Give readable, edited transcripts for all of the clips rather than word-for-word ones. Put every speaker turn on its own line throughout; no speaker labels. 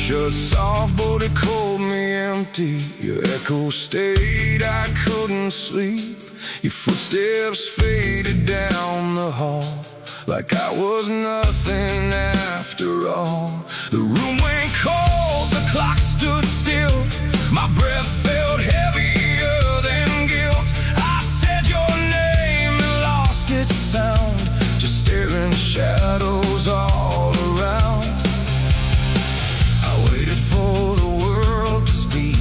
shut soft, but it called me empty. Your echo stayed, I couldn't sleep. Your footsteps faded down the hall, like I was nothing after all. The room went cold, the clock stood still. My breath felt heavier than guilt. I said your name and lost its sound, just staring shadows all around. I waited for the world to speak,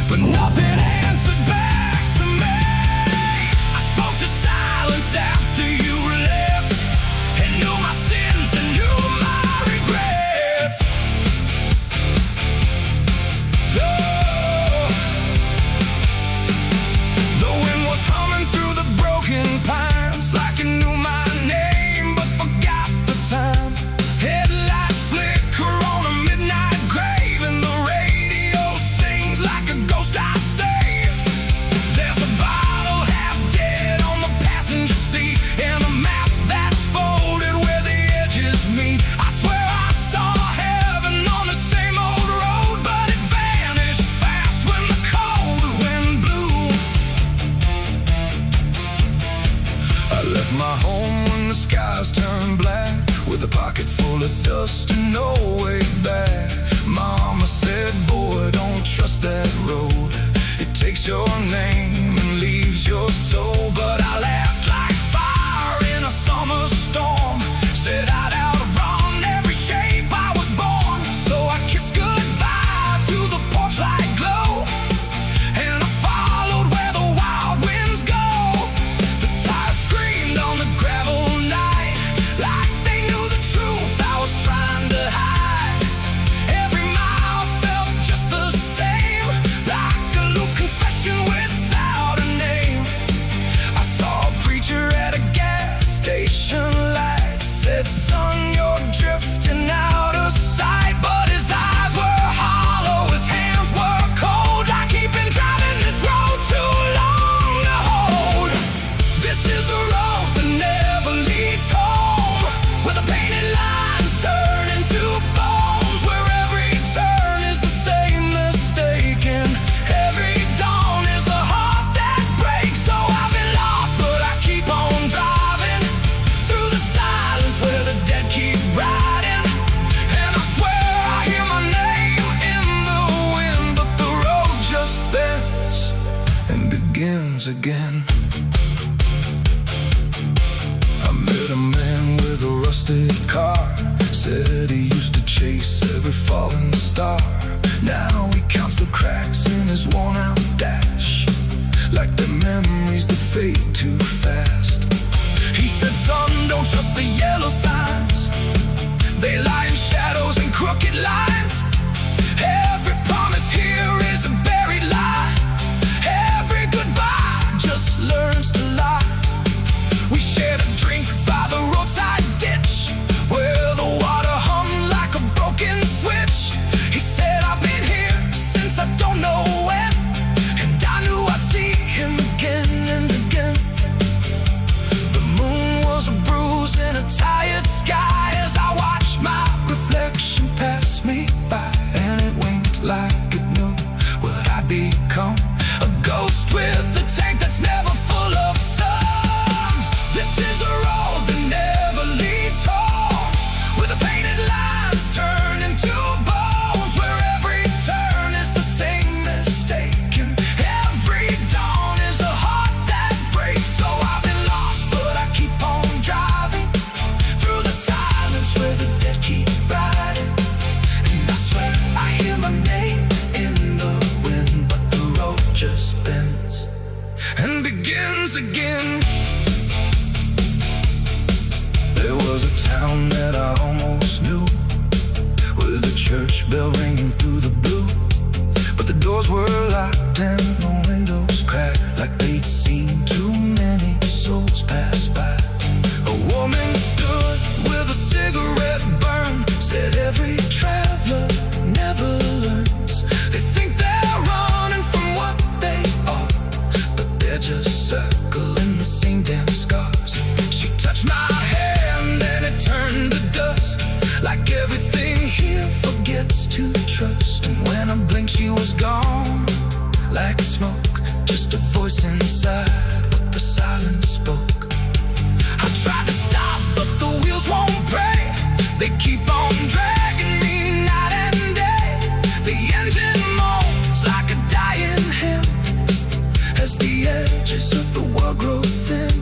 but nothing answered back to me. I spoke to silence after you left, and knew my sins and knew my regrets. Oh, the wind was humming through the broken pines, like it knew my name but forgot the time. Headlights flicker on a midnight grave, and the radio sings like a ghost I saved. There's a bottle half dead on the passenger seat, and a map that's folded where the edges meet. I swear I saw heaven on the same old road, but it vanished fast when the cold wind blew. I left my home when the skies turned black, with a pocket full of dust and no way back. Mama said, boy, don't trust that road. It takes your name and leaves your soul. But I laughed like fire in a summer storm, said I'd outrun every shape I was born. So I kissed goodbye to the porch light glow, and I followed where the wild winds go. The tires screamed on the gravel night, like they knew the truth I was trying to hide. Every mile felt just the same, like a loose confession without a name. I saw a preacher at a gas station light, said, son, you're drifting out of sight. But his eyes were hollow, his hands were cold, like he'd been driving this road too long to hold. This is a road that never leads home, where the painted lines turn into bones, where every turn is the same mistake, and every dawn is a heart that breaks. So I've been lost, but I keep on driving through the silence where the dead keep riding. And I swear I hear my name in the wind, but the road just bends and begins again. I met a man with a rusted car, said he used to chase every falling star. Now he counts the cracks in his worn-out dash, like the memories that fade too fast. He said, son, don't trust the yellow signs, they lie in shadows and crooked lines. Every promise here is a buried lie, every goodbye just learns to lie. We shared a drink by the roadside ditch, where the water hummed like a broken switch. He said, I've been here since I don't know when, and I knew I'd see him again and again. The moon was a bruise in a tired sky, as I watched my reflection pass me by, and it winked like it knew what I'd become, a ghost with a tank that's never full of sun. This is the road that never leads home, where the painted lines turn into bones, where every turn is the same mistake, and every dawn is a heart that breaks. So I've been lost, but I keep on driving through the silence where the dead keep riding. And I swear I hear my name in the wind, but the road just bends and begins again. There was a town that I almost knew, with a church bell ringing through the blue, but the doors were locked and the windows cracked, like they'd seen too many souls pass by. A woman stood with a cigarette burn, said every traveler never learns. They think they're running from what they are, but they're just circling the same damn scars. She touched my hand and it turned to dust, like everything here forgets used to trust. And when I blinked, she was gone like smoke. Just a voice inside what the silence spoke. I tried to stop, but the wheels won't break. They keep on dragging me night and day. The engine moans like a dying hymn as the edges of the world grow thin.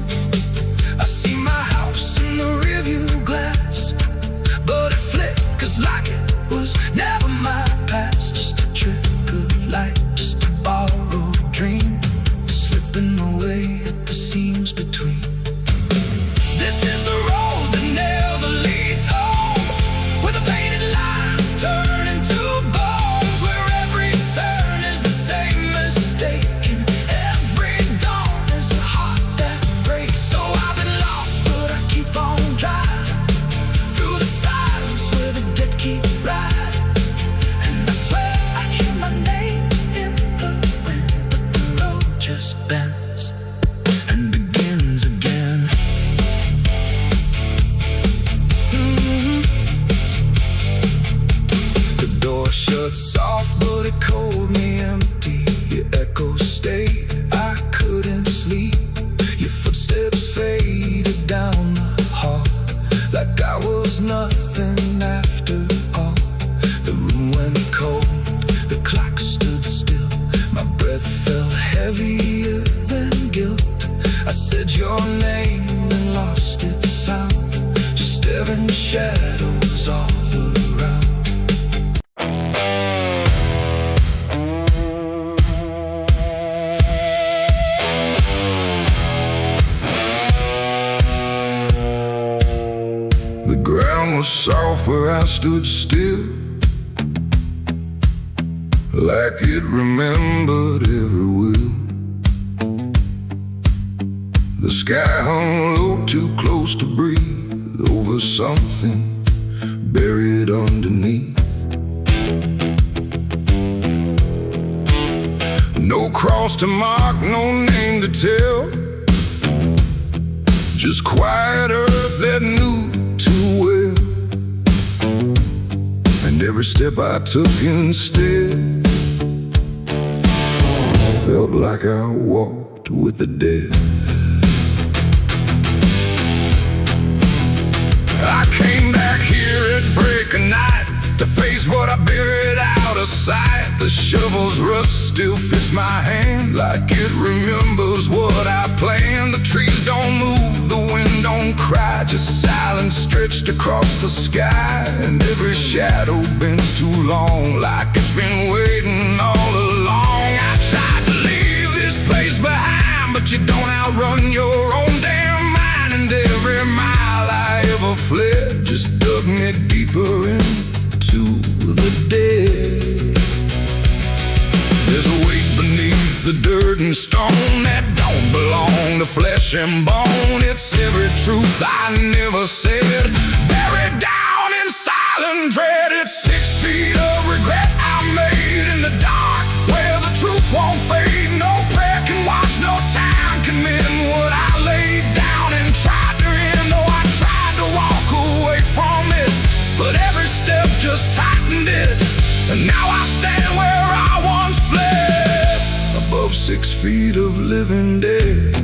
I see my house in the rearview glass, but it flickers like it was never my past. Just a trick of light, just a borrowed dream, slipping away at the seams between. This is the road that never leads home, where the painted lines turn into bones, where every turn is the same mistake, and every dawn is a heart that breaks. So I've been lost, but I keep on driving through the silence where the dead keep riding. And I swear I hear my name in the wind, but the road just bends and begins again. The door shut soft, but it cold me empty. Your echo stayed, I couldn't sleep. Your footsteps faded down the hall like I was nothing after all. The room went cold, the clock stood still. My breath felt heavier than guilt. I said your name and lost its sound, just staring shadows all around. The ground was soft where I stood still, like it remembered every will. The sky hung low, too close to breathe, over something buried underneath. No cross to mark, no name to tell, just quiet earth that knew too well. And every step I took instead felt like I walked with the dead. I came back here at break of night to face what I buried out of sight. The shovel's rust still fits my hand like it remembers what I planned. The trees don't move, the wind don't cry, just silence stretched across the sky. And every shadow bends too long, like it's been waiting all along. I tried to leave this place behind, but you don't outrun your own damn mind. And every mile I ever fled just dug me deeper into the dead. There's a weight beneath the dirt and stone that don't belong to flesh and bone. It's every truth I never said, buried down in silent dread. It's 6 feet of regret I made in the dark, where the truth won't fade. No prayer can wash, no time can mend what I laid down and tried to end. Though I tried to walk away from it, but every step just tightened it. And now I stand where I once fled, above 6 feet of living dead.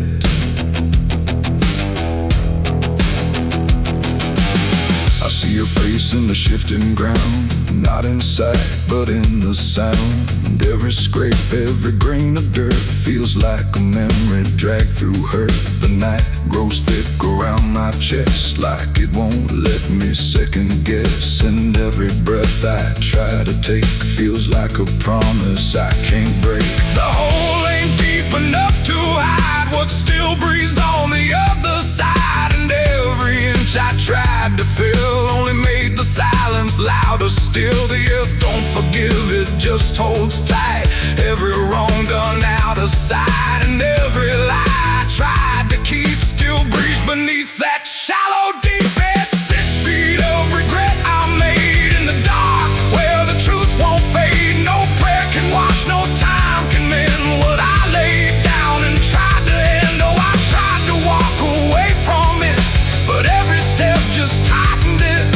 I see your face in the shifting ground, not in sight, but in the sound. Every scrape, every grain of dirt feels like a memory dragged through hurt. The night grows thick around my chest, like it won't let me second guess. And every breath I try to take feels like a promise I can't break. The hole ain't deep enough to hide what still breathes on the other side. And every inch I tried to fill only made the silence louder still. The earth don't forgive, it just holds tight. Every wrong done out of sight, and every lie I tried to keep still breathes beneath that shallow deep end. 6 feet of regret I made in the dark, where the truth won't fade. No prayer can wash, no time can mend what I laid down and tried to end. Oh, I tried to walk away from it, but every step just tightened it.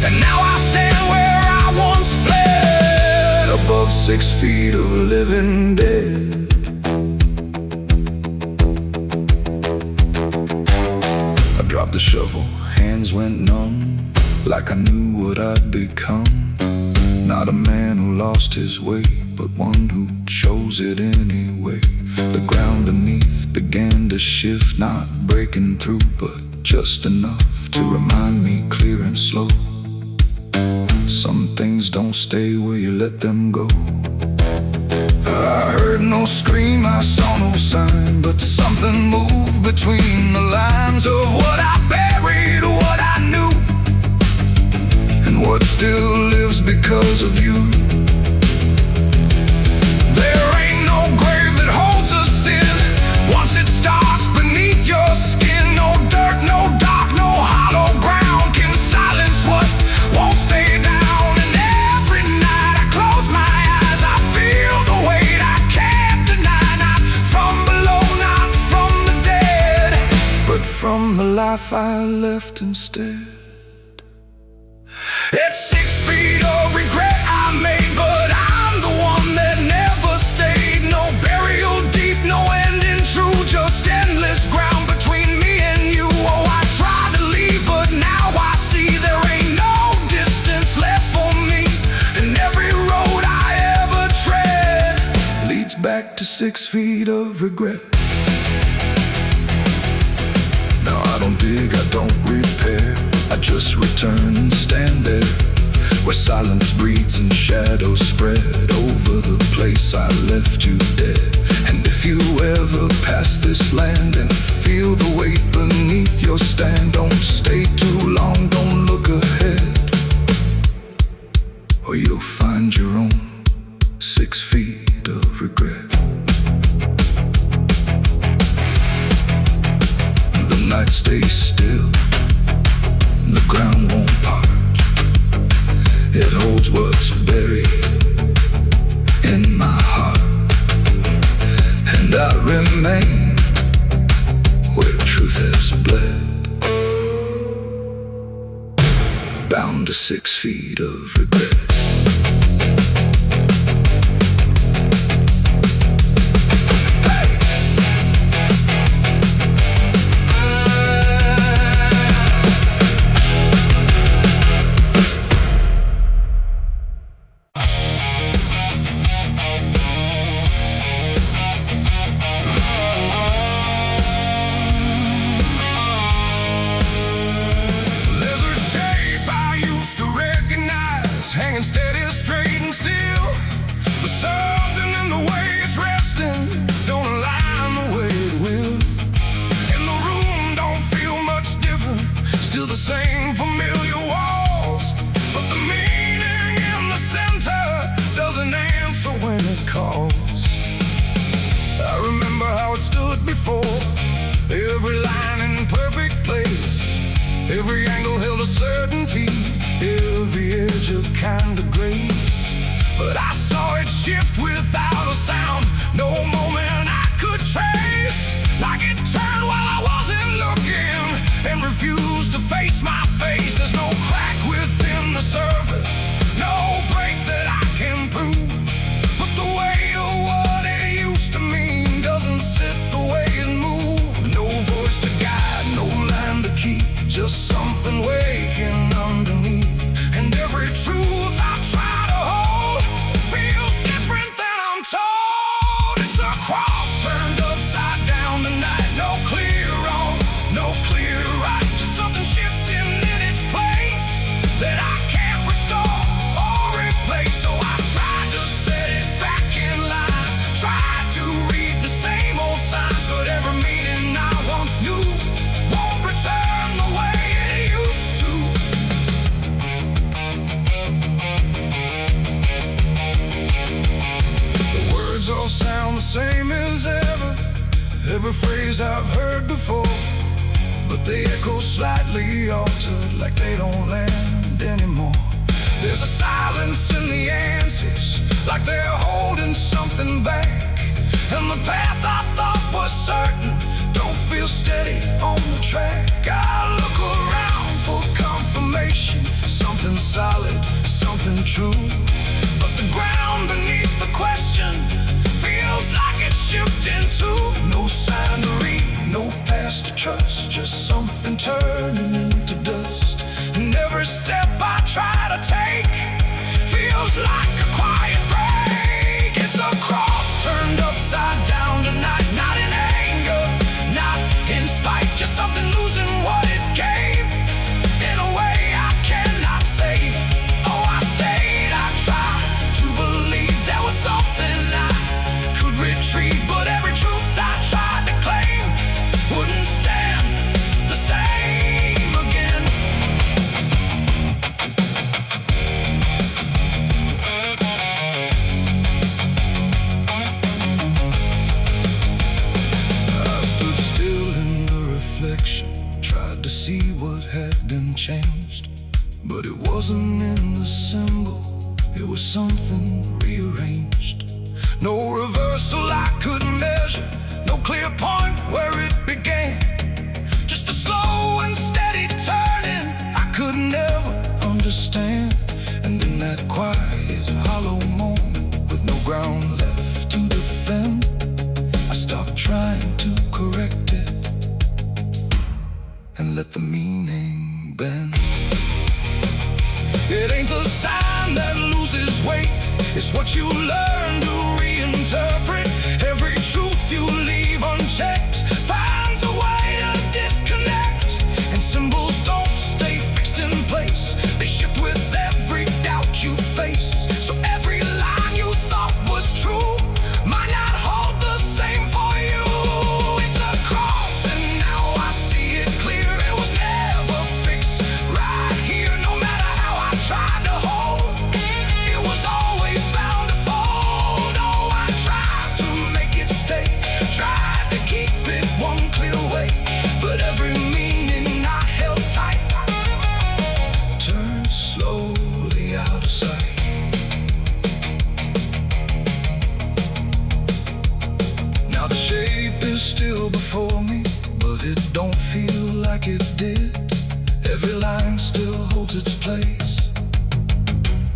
And now I stand where I once fled, 6 feet of living dead. I dropped the shovel, hands went numb, like I knew what I'd become. Not a man who lost his way, but one who chose it anyway. The ground beneath began to shift, not breaking through, but just enough to remind me clear and slow. Some things don't stay where you let them go. I heard no scream, I saw no sign, but something moved between the lines of what I buried, what I knew, and what still lives because of you. There ain't no grave that holds us in once it starts beneath your skin. No dirt, no dark, no hollow ground can silence what won't stay down. And every night I close my eyes, I feel the weight I can't deny. Not from below, not from the dead, but from the life I left instead. It's 6 feet of regret I made, but I'm the one that never stayed. No burial deep, no ending true, just endless ground between me and you. Oh, I tried to leave, but now I see there ain't no distance left for me. And every road I ever tread leads back to 6 feet of regret. Now I don't dig, I don't repair, I just return and stand there, where silence breathes and shadows spread over the place I left you dead. And if you ever pass this land and feel the weight beneath your stand, don't stay too long, don't look ahead, or you'll find your own 6 feet of regret. The night stays still, the ground won't part. It holds what's buried in my heart, and I remain where truth has bled, bound to 6 feet of regret. Hanging steady, straight and still, but something in the way it's resting don't align the way it will. And the room don't feel much different, still the same familiar walls, but the meaning in the center doesn't answer when it calls. I remember how it stood before, every line in perfect place, every angle held a certainty, every edge a kind of grace. But I saw it shift without a sound, no moment I could trace. Like it turned while I wasn't looking and refused to face my face. There's no crack within the surface, no break that I can prove, but the weight of what it used to mean doesn't sit the way it moved. No voice to guide, no line to keep, just something waking underneath. And every truth I try to hold feels different than I'm told. It's a cross turned upside down tonight. No clear wrong, no clear right, just something shifting in its place that I can't restore or replace. So I tried to set it back in line, tried to read the same old signs, but every meaning I once knew won't return the way it used to. All sound the same as ever, every phrase I've heard before, but they echo slightly altered, like they don't land anymore. There's a silence in the answers, like they're holding something back, and the path I thought was certain don't feel steady on the track. I look around for confirmation, something solid, something true, but the ground beneath the trust, just something turning into dust. And every step I try to take feels like a quiet break. It's a cross turned upside down tonight, not in anger, not in spite, just something losing what it gave in a way I cannot save. Oh, I stayed, I tried to believe there was something I could retrieve, but every truth I tried to claim wouldn't stand the same again. I stood still in the reflection, tried to see what had been changed, but it wasn't in the symbol, it was something rearranged. No reversal I could measure, no clear point where it began, just a slow and steady turning I could never understand. And in that quiet, hollow moment, with no ground left to defend, I stopped trying to correct it and let the meaning bend. It ain't the sign that loses weight, it's what you learn to reinterpret. Every truth you leave unchecked finds a way to disconnect. And symbols don't stay fixed in place, they shift with every doubt you face. So every line you thought was true might not hold the same for you. It's a cross and now I see it clear, it was never fixed right here. No matter how I tried to hold, it was always bound to fold. Oh, I tried to make it stay, tried to keep it one clear way, but every meaning I held tight turned slowly out of sight. Now the shape is still before me, but it don't feel like it did. Every line still holds its place,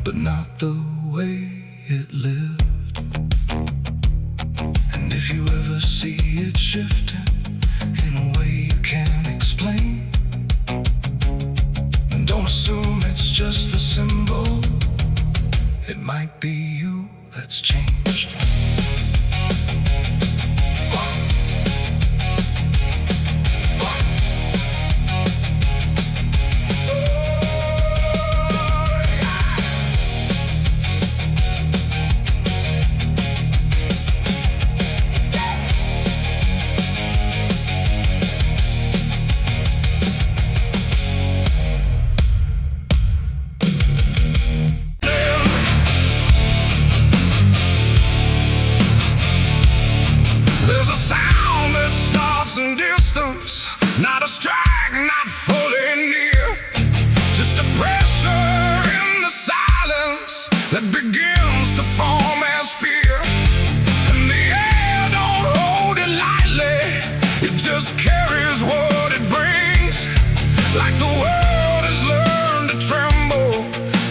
but not the way it lived. And if you ever see it shifting in a way you can't explain, don't assume it's just the symbol, it might be you that's changed. There's a sound that starts in distance, not a strike, not fully near, just a pressure in the silence that begins to form as fear. And the air don't hold it lightly, it just carries what it brings, like the world has learned to tremble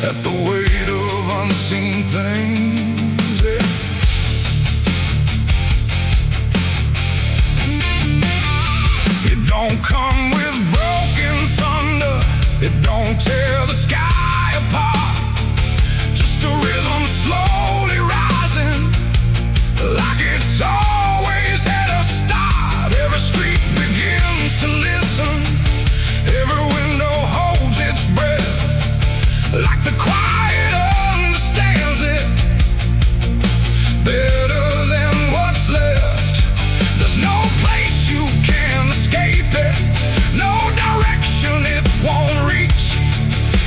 at the weight of unseen things. Yeah. It don't come with broken thunder, it don't tear the sky apart, just a rhythm slowly rising, like it's always at a start. Every street begins to listen, every window holds its breath, like the quiet understands it better than what's left. There's no place you can escape it, no direction it won't reach.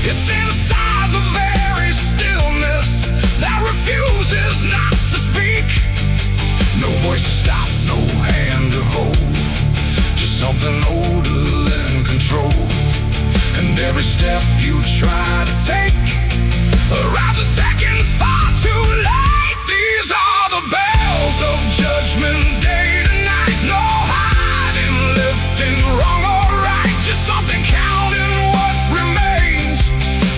It's inside the very stillness that refuses not to speak. No voice to stop, no hand to hold, just something older than control. And every step you try to take arrives a second far too late. These are the bells of judgment day to night, no hiding, lifting, wrong or right, just something counting what remains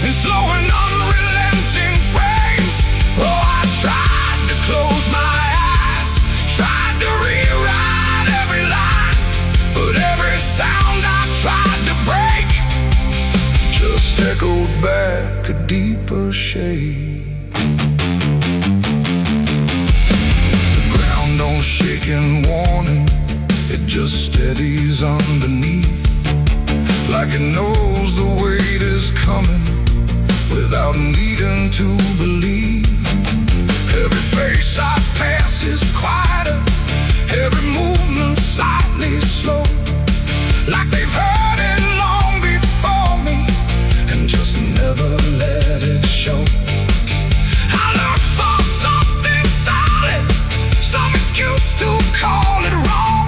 in slow and unrelenting frames. Oh, I tried to close my eyes, tried to rewrite every line, but every sound shade. The ground don't shake in warning, it just steadies underneath, like it knows the weight is coming without needing to believe. Every face I pass is quieter, every movement slightly slow, like they've heard it long before me and just never let it show. I look for something solid, some excuse to call it wrong,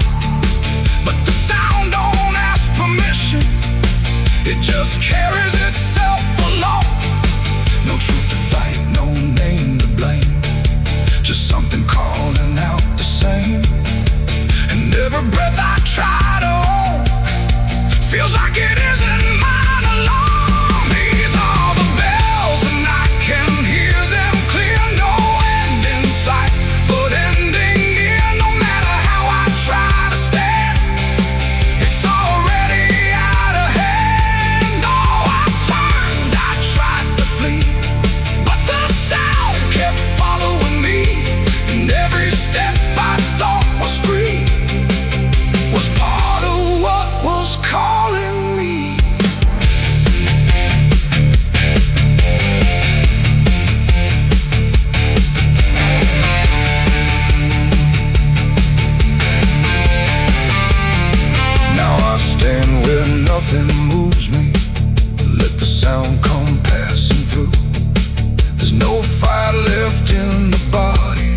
but the sound don't ask permission, it just carries itself along. No truth to fight, no name to blame, just something calling out the same. And every breath I try to hold feels like it isn't mine alone. These are the bells and I can hear them clear. No end in sight, but ending near. No matter how I try to stand, it's already out of hand. Oh, I turned, I tried to flee, but the sound kept following me, and every step I thought was free was part of what was calling me. Now I stand where nothing moves me, let the sound come passing through. There's no fire left in the body,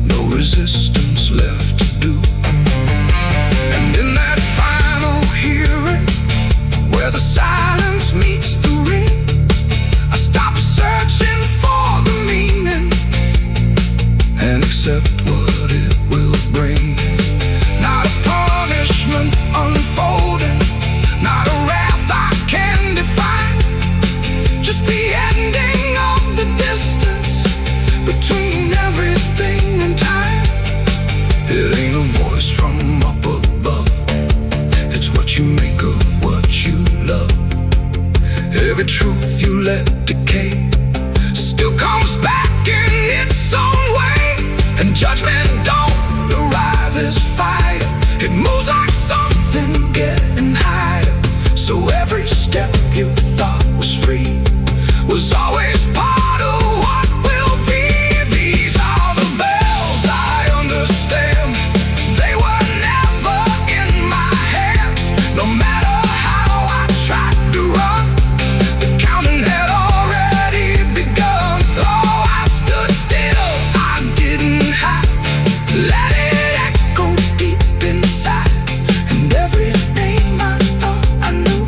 no resistance left to do. And in that final hearing, where the silence meets the ring, I stop searching for the meaning and accept what it will bring. Not a punishment unfolding, not a wrath I can define, just the ending of the distance between everything and time. It ain't a voice from up above, it's what you make of what you love. Every truth you let decay still comes back in its own way, and judgment don't arrive as fire, it moves like something getting higher. So every step you thought was free was always part of what will be. These are the bells I understand, they were never in my hands. No matter how I tried to run, the counting had already begun. Oh, I stood still, I didn't hide, let it echo deep inside, and every name I thought I knew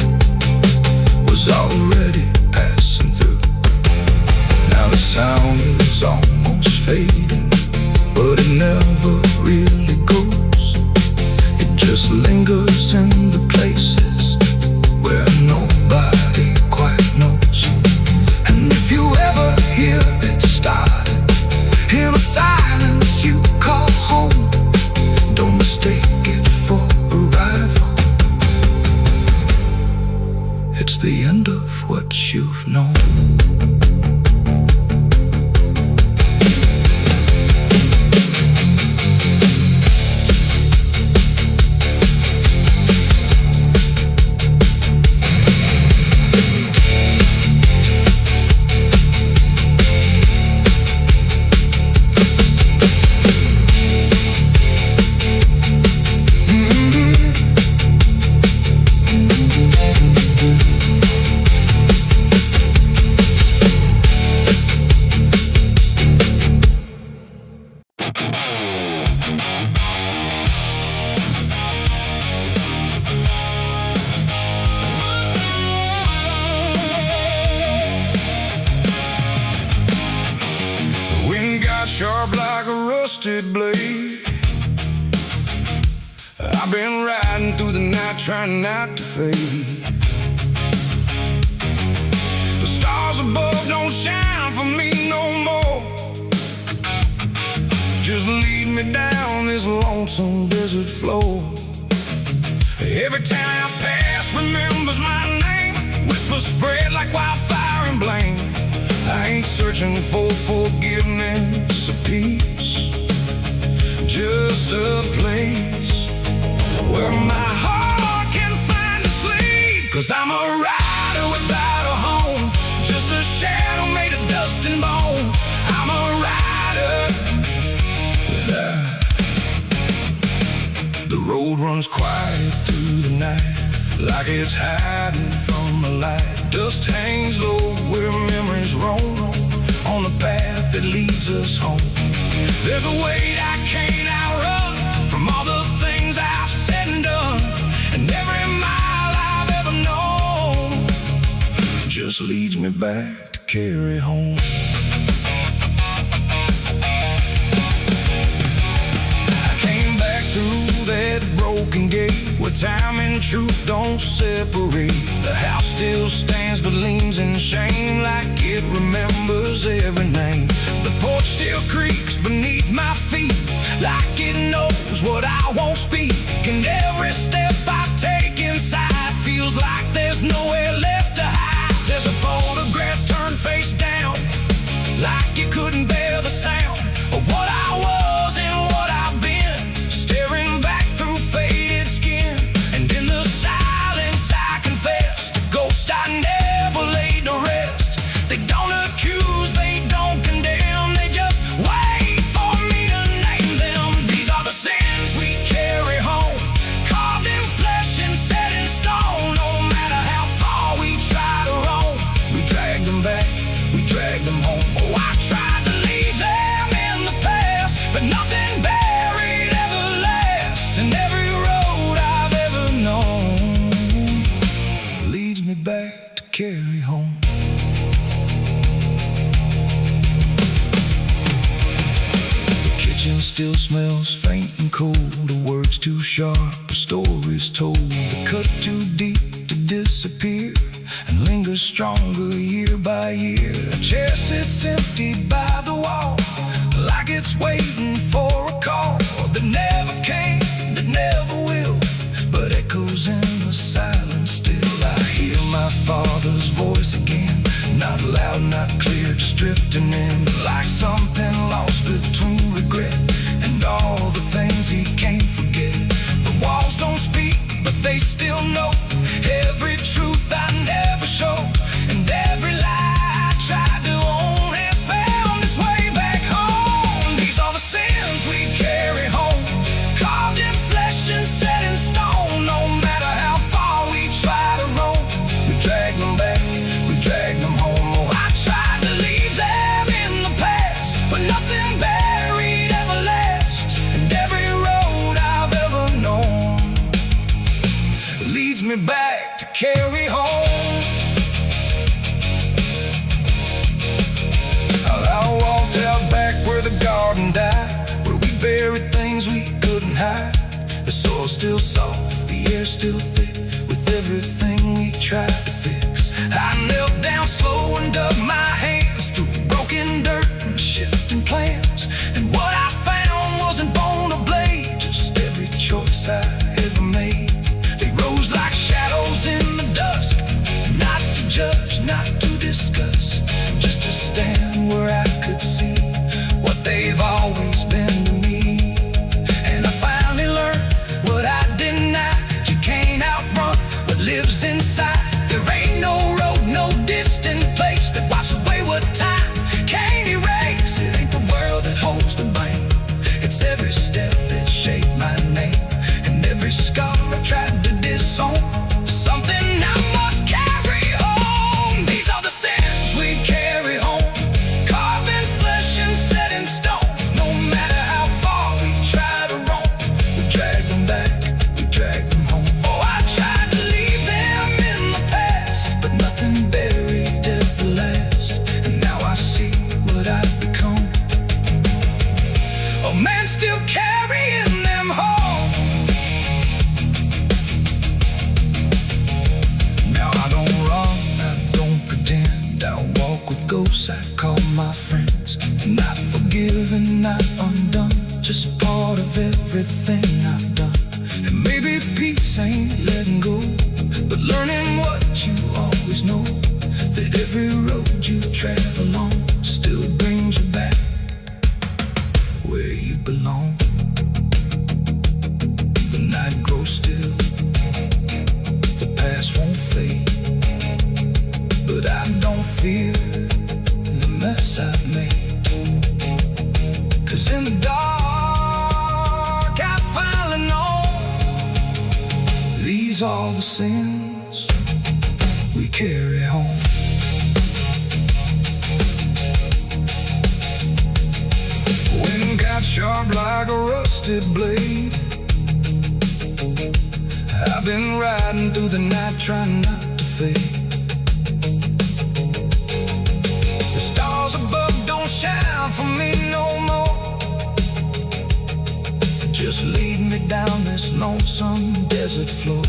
was already passing through. Now the sound is almost fading, but it never really goes. It just lingers in the places where nobody quite knows. And if you ever hear it started in a silence you call home, don't mistake it for arrival, it's the end of what you've known. Sharp like a rusted blade, I've been riding through the night trying not to fade. The stars above don't shine for me no more, just lead me down this lonesome desert floor. Every town I pass remembers my name, whispers spread like wildfire and blame. I ain't searching for forgiveness or peace, just a place where my heart can find a sleep. 'Cause I'm a rider without a home, just a shadow made of dust and bone. I'm a rider. The road runs quiet through the night, like it's hiding from the light. Dust hangs low where memories roam, on the path that leads us home. There's a weight I can't outrun, from all the things I've said and done, and every mile I've ever known just leads me back to carry home. I came back through that broken gate, where time and truth don't separate. The house still stands but leans in shame, like it remembers every name. The porch still creaks beneath my feet, like it knows what I won't speak. And every step I take inside feels like there's nowhere left to hide. There's a photograph turned face down, like you couldn't bear the sound of what I was and what I've been, staring back through faded skin. And in the silence I confess to ghosts I never laid to rest. They don't accuse, they don't condemn, they just wait for me to name them. These are the sins we carry home, carved in flesh and set in stone. No matter how far we try to roam, we drag them back, we drag them home. Oh, I tried to leave them in the past, but nothing buried ever lasts. And every road I've ever known leads me back to carry home. The kitchen still smells faint and cold, the words too sharp, the stories told. They cut too deep to disappear, and linger stronger year by year. A chair sits empty by the wall, like it's waiting for a call that never came, that never will, but echoes in the silence still. I hear my father's voice again, not loud, not clear, just drifting in, like something lost between regret and all the things he can't forget. The walls don't speak, but they still know every truth I never show, and every lie I tried to own has found its way back home. These are the sins we carry home, carved in flesh and set in stone. No matter how far we try to roam, we drag them back, we drag them home. Oh, I tried to leave them in the past, but nothing buried ever lasts. And every road I've ever known leads me back to carry home. I walked out back where the garden died, where we buried things we couldn't hide. The soil's still soft, the air's still thick, with everything we tried to fix. I knelt down slow and dug my hands through broken dirt and shifting plans. And what I found wasn't bone or blade, just every choice I ever made. They rose like shadows in the dusk, not to judge, not to discuss, just to stand where I could see what they've always been to me. And I finally learned what I denied: you can't outrun what lives inside. There ain't no road, no distant place that wipes away what time can't erase. It ain't the world that holds the blame, it's every step that shaped my name, and every scar I tried to disown, something I must carry home. These are the sins we carry home, carved in flesh and set in stone. No matter how far we try to roam, we drag them back, we drag them home. Oh, I tried to leave them in the past, but nothing buried ever lasts. And now I see what I've become, a man still carrying them home. Now I don't run, I don't pretend, I walk with ghosts I call my friends. Not forgiven, not undone, just part of everything I've done. And maybe peace ain't letting go, but learning what you always know, that every road you travel on belong. The night grows still, the past won't fade, but I don't fear the mess I've made. 'Cause in the dark I finally know these are the sins we carry home. Wind got sharp like a rusted blade. I've been riding through the night trying not to fade. The stars above don't shine for me no more. Just lead me down this lonesome desert floor.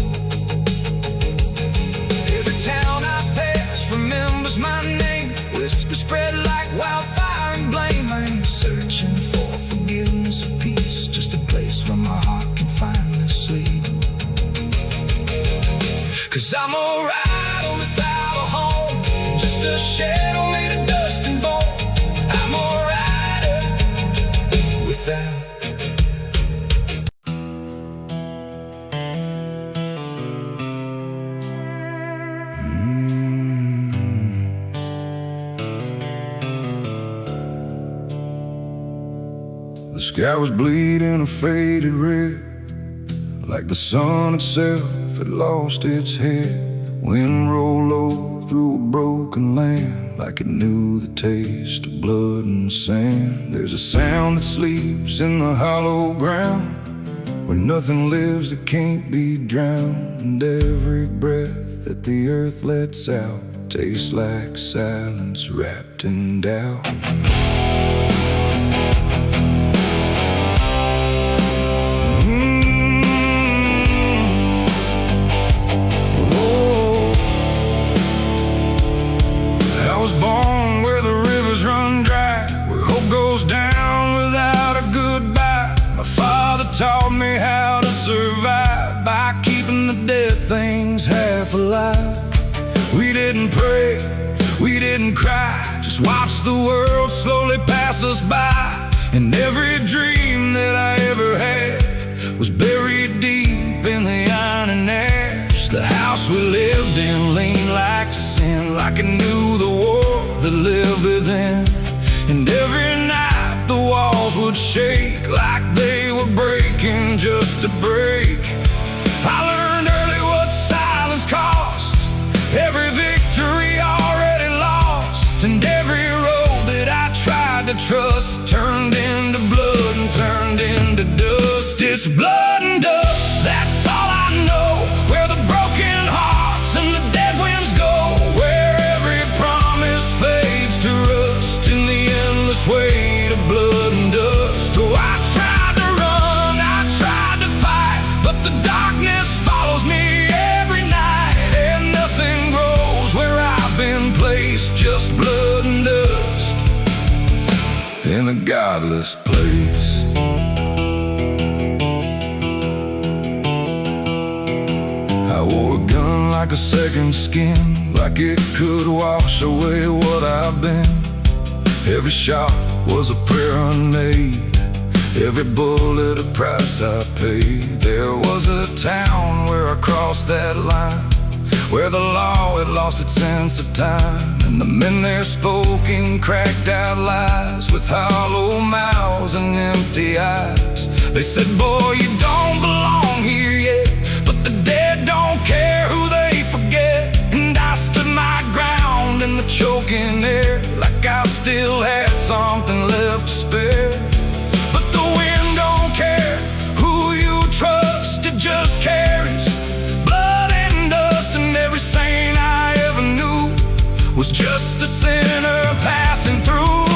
Every town I pass remembers my name. Whispers spread like wildfire and blame. I ain't searching for forgiveness or peace, just a place where my heart can finally sleep. 'Cause I'm a rider without a home, just a shadow made of dust and bone. I'm a rider without. The sky was bleeding a faded red, like the sun itself had lost its head. Wind rolled low through a broken land, like it knew the taste of blood and sand. There's a sound that sleeps in the hollow ground, where nothing lives that can't be drowned. And every breath that the earth lets out tastes like silence wrapped in doubt. Taught me how to survive by keeping the dead things half alive. We didn't pray, we didn't cry, just watch the world slowly pass us by. And every dream that I ever had was buried deep in the iron and ash. The house we lived in leaned like sin, like it knew the war that lived within. And every night the walls would shake like they were breaking just to break. I learned early what silence cost, every victory already lost. And every road that I tried to trust turned into blood and turned into dust. It's blood and dust, that's all I know. Where the broken hearts and the dead winds go, where every promise fades to rust in the endless weight of blood and dust. Oh, I tried to run, I tried to fight, but the darkness follows me every night. And nothing grows where I've been placed, just blood and dust in a godless place. I wore a gun like a second skin, like it could wash away what I've been. Every shot was a prayer unmade, every bullet a price I paid. There was a town where I crossed that line, where the law had lost its sense of time. And the men there spoke in cracked out lies, with hollow mouths and empty eyes. They said, boy, you don't belong here yet, but the dead don't care who they forget. And I stood my ground in the choking air, like I still had something left to spare. But the wind don't care who you trust, it just carries blood and dust. And every saint I ever knew was just a sinner passing through.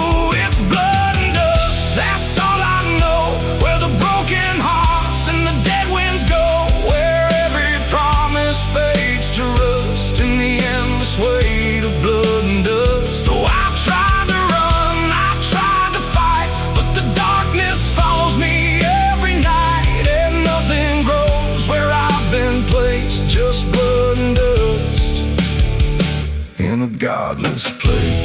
It's blood and dust, that's all I know. Where the broken hearts and the dead winds go, where every promise fades to rust in the endless weight of blood and dust. Oh, I tried to run, I tried to fight, but the darkness follows me every night. And nothing grows where I've been placed, just blood and dust in a godless place.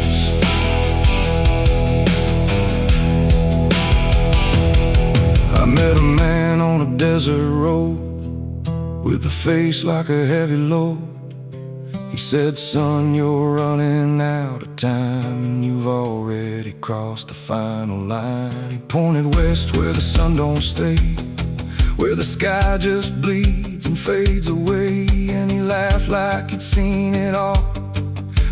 desert road with a face like a heavy load. He said, son, you're running out of time, and you've already crossed the final line. He pointed west where the sun don't stay, where the sky just bleeds and fades away. And he laughed like he'd seen it all,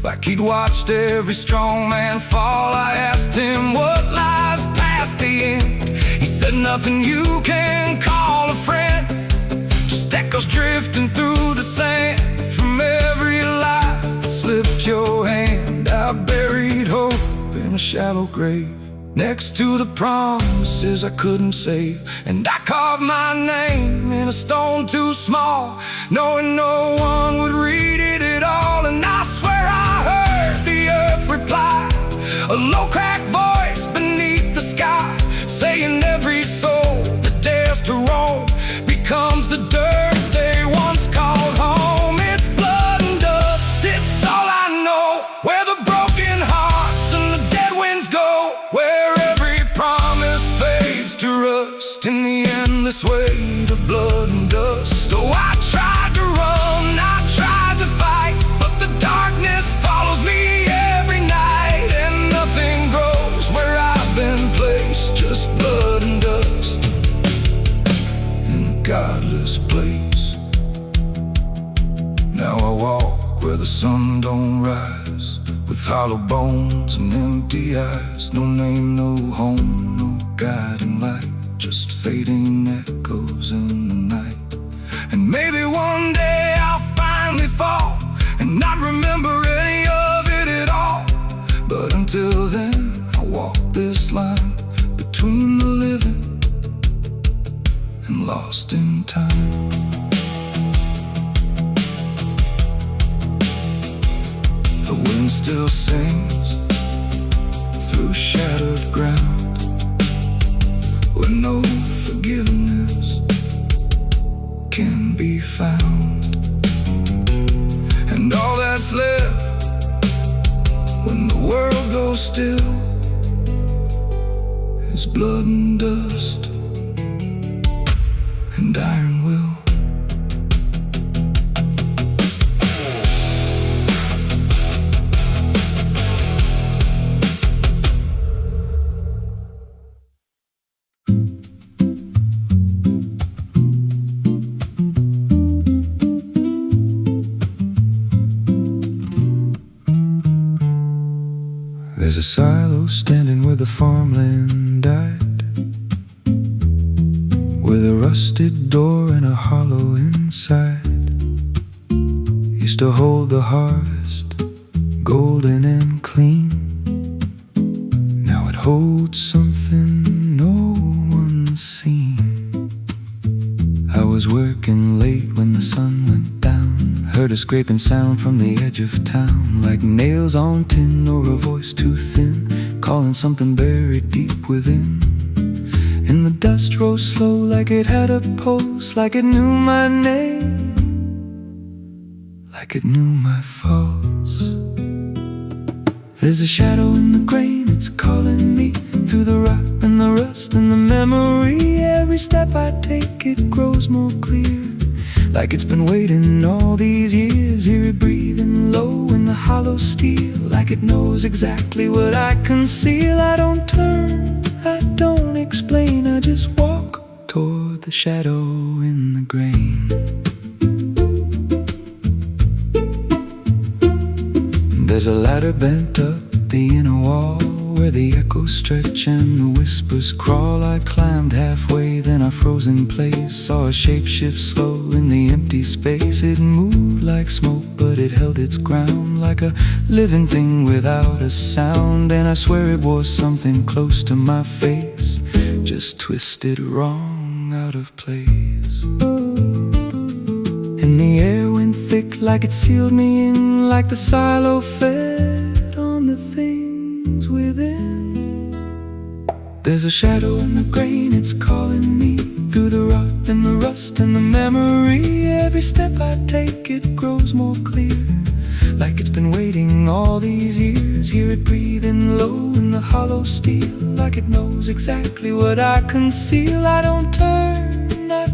like he'd watched every strong man fall. I asked him what lies past the end. He said, nothing you can call a friend, just echoes drifting through the sand from every life that slipped your hand. I buried hope in a shallow grave next to the promises I couldn't save, and I carved my name in a stone too small, knowing no one would read it at all. And I swear I heard the earth reply, a low cracked voice beneath the sky, saying every soul that dares to roam becomes the dirt they once called home. It's blood and dust, it's all I know, where the broken hearts and the dead winds go, where every promise fades to rust in the endless weight of blood and dust. Oh, I tried to run, I tried to fight, but the darkness follows me every night, and nothing grows where I've been placed, just blood and dust in a godless place. Now I walk where the sun don't rise, with hollow bones and empty eyes. No name, no home, no guiding light, just fading echoes in the night. And maybe one day I'll finally fall and not remember any of it at all. But until then, I'll walk this line between the living and lost in time. The wind still sings through shattered ground, where no forgiveness can be found. And all that's left when the world goes still is blood and dust and iron will. There's a silo standing where the farmland died, with a rusted door and a hollow inside. Used to hold the harvest, golden and clean. Now it holds something no one's seen. I was working late when the sun went down, heard a scraping sound from the edge of town, like nails on tin or a voice too thin, calling something buried deep within. And the dust rose slow like it had a pulse, like it knew my name, like it knew my faults. There's a shadow in the grain, it's calling me through the rot and the rust and the memory. Every step I take, it grows more clear, like it's been waiting all these years. Hear it breathing low in the hollow steel, like it knows exactly what I conceal. I don't turn, I don't explain, I just walk toward the shadow in the grain. There's a ladder bent up the inner wall, where the echoes stretch and the whispers crawl. I climbed halfway, then I froze in place, saw a shape shift slow in the empty space. It moved like smoke, but it held its ground, like a living thing without a sound. And I swear it was something close to my face, just twisted wrong, out of place. And the air went thick, like it sealed me in, like the silo fed on the things within. There's a shadow in the grain, it's calling me through the rot and the rust and the memory. Every step I take, it grows more clear, like it's been waiting all these years. Hear it breathing low in the hollow steel, like it knows exactly what I conceal. I don't turn, I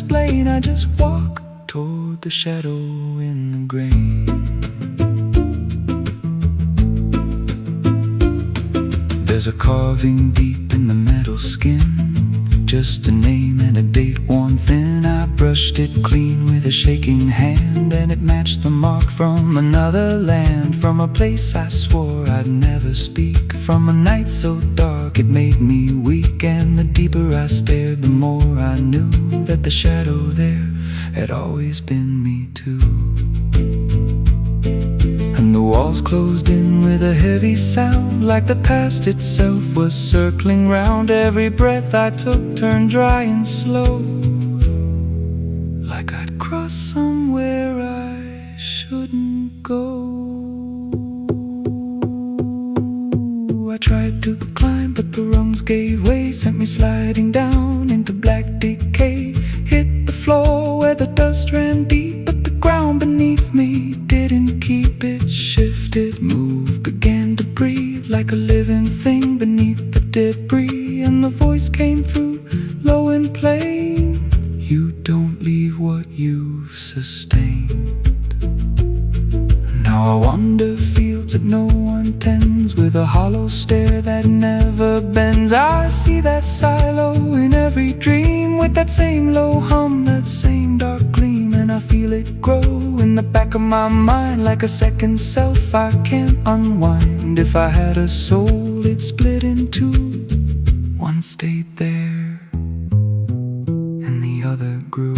explain. I just walk toward the shadow in the grain. There's a carving deep in the metal skin, just a name and a date worn thin. I brushed it clean with a shaking hand, and it matched the mark from another land, from a place I swore I'd never speak, from a night so dark it made me weak. And the deeper I stared, the more I knew that the shadow there had always been me too. And the walls closed in with a heavy sound, like the past itself was circling round. Every breath I took turned dry and slow, like I'd crossed somewhere I shouldn't go. I tried to climb, but the rungs gave way, sent me sliding down into black decay. Hit the floor where the dust ran deep, but the ground beneath me didn't keep it. Shifted, moved, began to breathe like a living thing beneath the debris. And the voice came through, low and plain: you don't leave what you've sustained. Now I wander fields that no one tends, with a hollow stare that never bends. I see that silo in every dream, with that same low hum, that same dark gleam. And I feel it grow in the back of my mind, like a second self I can't unwind. If I had a soul, it'd split in two. One stayed there, and the other grew.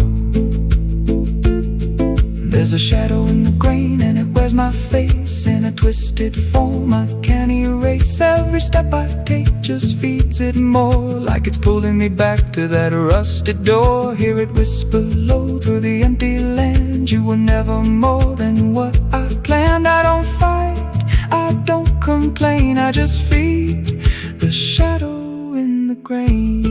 There's a shadow in the grain, and it wears my face in a twisted form I can't erase. Every step I take just feeds it more, like it's pulling me back to that rusted door. Hear it whisper low through the empty land: you were never more than what I planned. I don't fight, I don't complain, I just feed the shadow in the grain.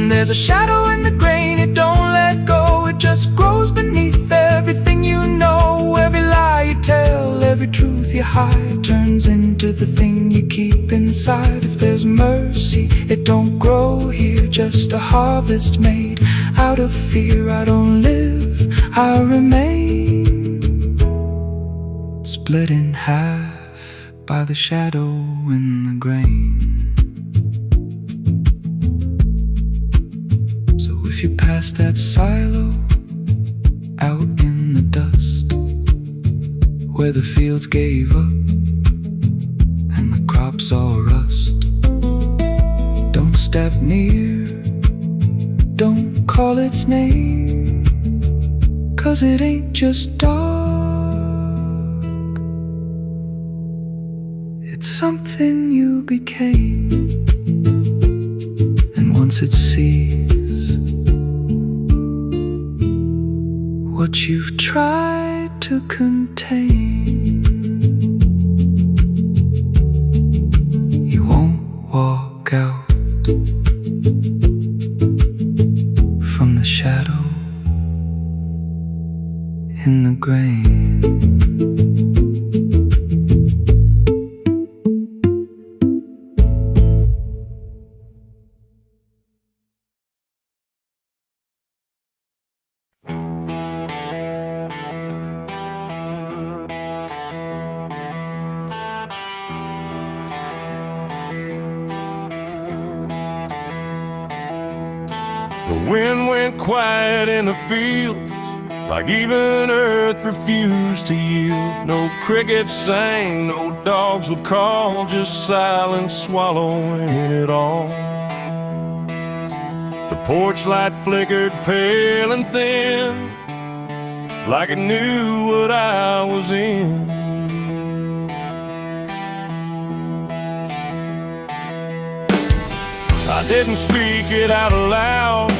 There's a shadow in the grain, it don't let go, it just grows beneath everything you know. Every lie you tell, every truth you hide, turns into the thing you keep inside. If there's mercy, it don't grow here, just a harvest made out of fear. I don't live, I remain, split in half by the shadow in the grain. If you pass that silo out in the dust, where the fields gave up and the crops all rust, don't step near, don't call its name, 'cause it ain't just dark, it's something you became. And once it sees what you've tried to contain, you won't walk out from the shadow in the grain.
The wind went quiet in the fields, like even earth refused to yield. No crickets sang, no dogs would call, just silence swallowing it all. The porch light flickered pale and thin, like it knew what I was in. I didn't speak it out loud,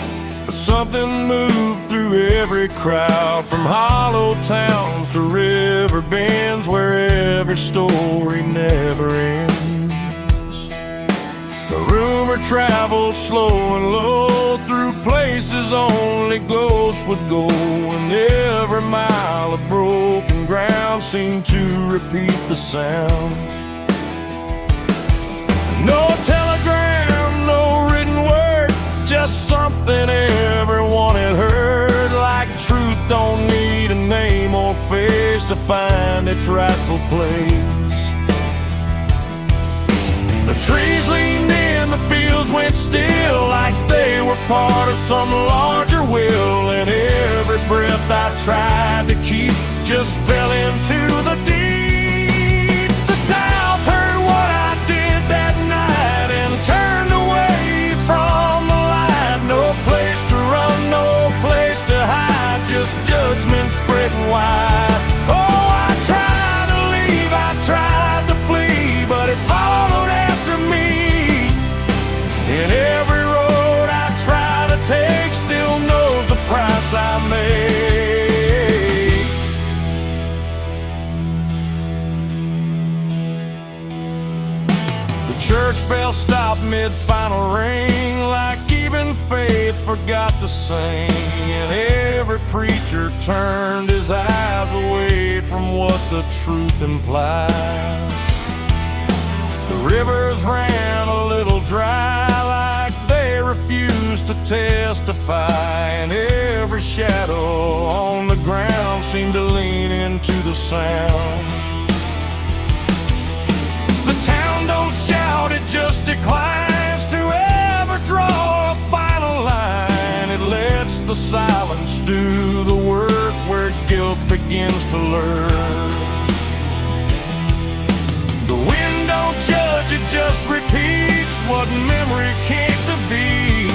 but something moved through every crowd, from hollow towns to river bends, where every story never ends. The rumor traveled slow and low through places only ghosts would go, and every mile of broken ground seemed to repeat the sound. No telegram, no written word, just something else find its rightful place. The trees leaned in, the fields went still, like they were part of some larger will. And every breath I tried to keep just fell into the deep. The South heard what I did that night and turned away from the light. No place to run, no place to hide, just judgment spreading wide. Oh, I tried to leave, I tried to flee, but it followed after me. And every road I try to take still knows the price I made. The church bell stopped mid-final ring, like even faith forgot to sing. And every preacher turned his eyes away from what the truth implied. The rivers ran a little dry, like they refused to testify. And every shadow on the ground seemed to lean into the sound. The town don't shout, it just declines to ever draw a final line. It lets the silence do the work where guilt begins to lurk. The wind don't judge, it just repeats what memory came to be.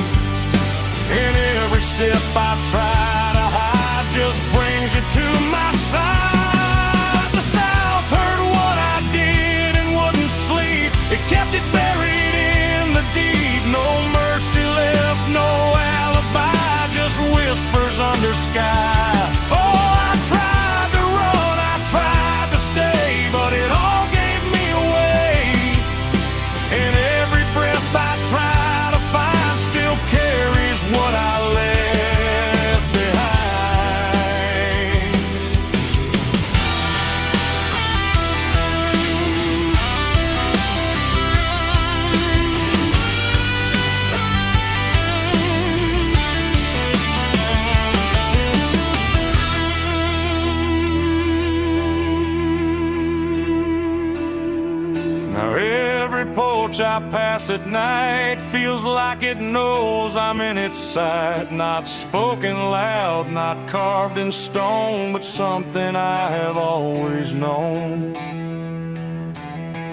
And every step I try to hide just brings you to my side. The South heard what I did and wouldn't sleep. It kept it buried in the deep. No mercy left, no alibi, just whispers under sky. Oh, I tried to run, I tried to stay, but it all gave me away. And every breath I try to find still carries what I left behind. Now every porch I pass at night feels like it knows I'm in its sight. Not spoken loud, not carved in stone, but something I have always known.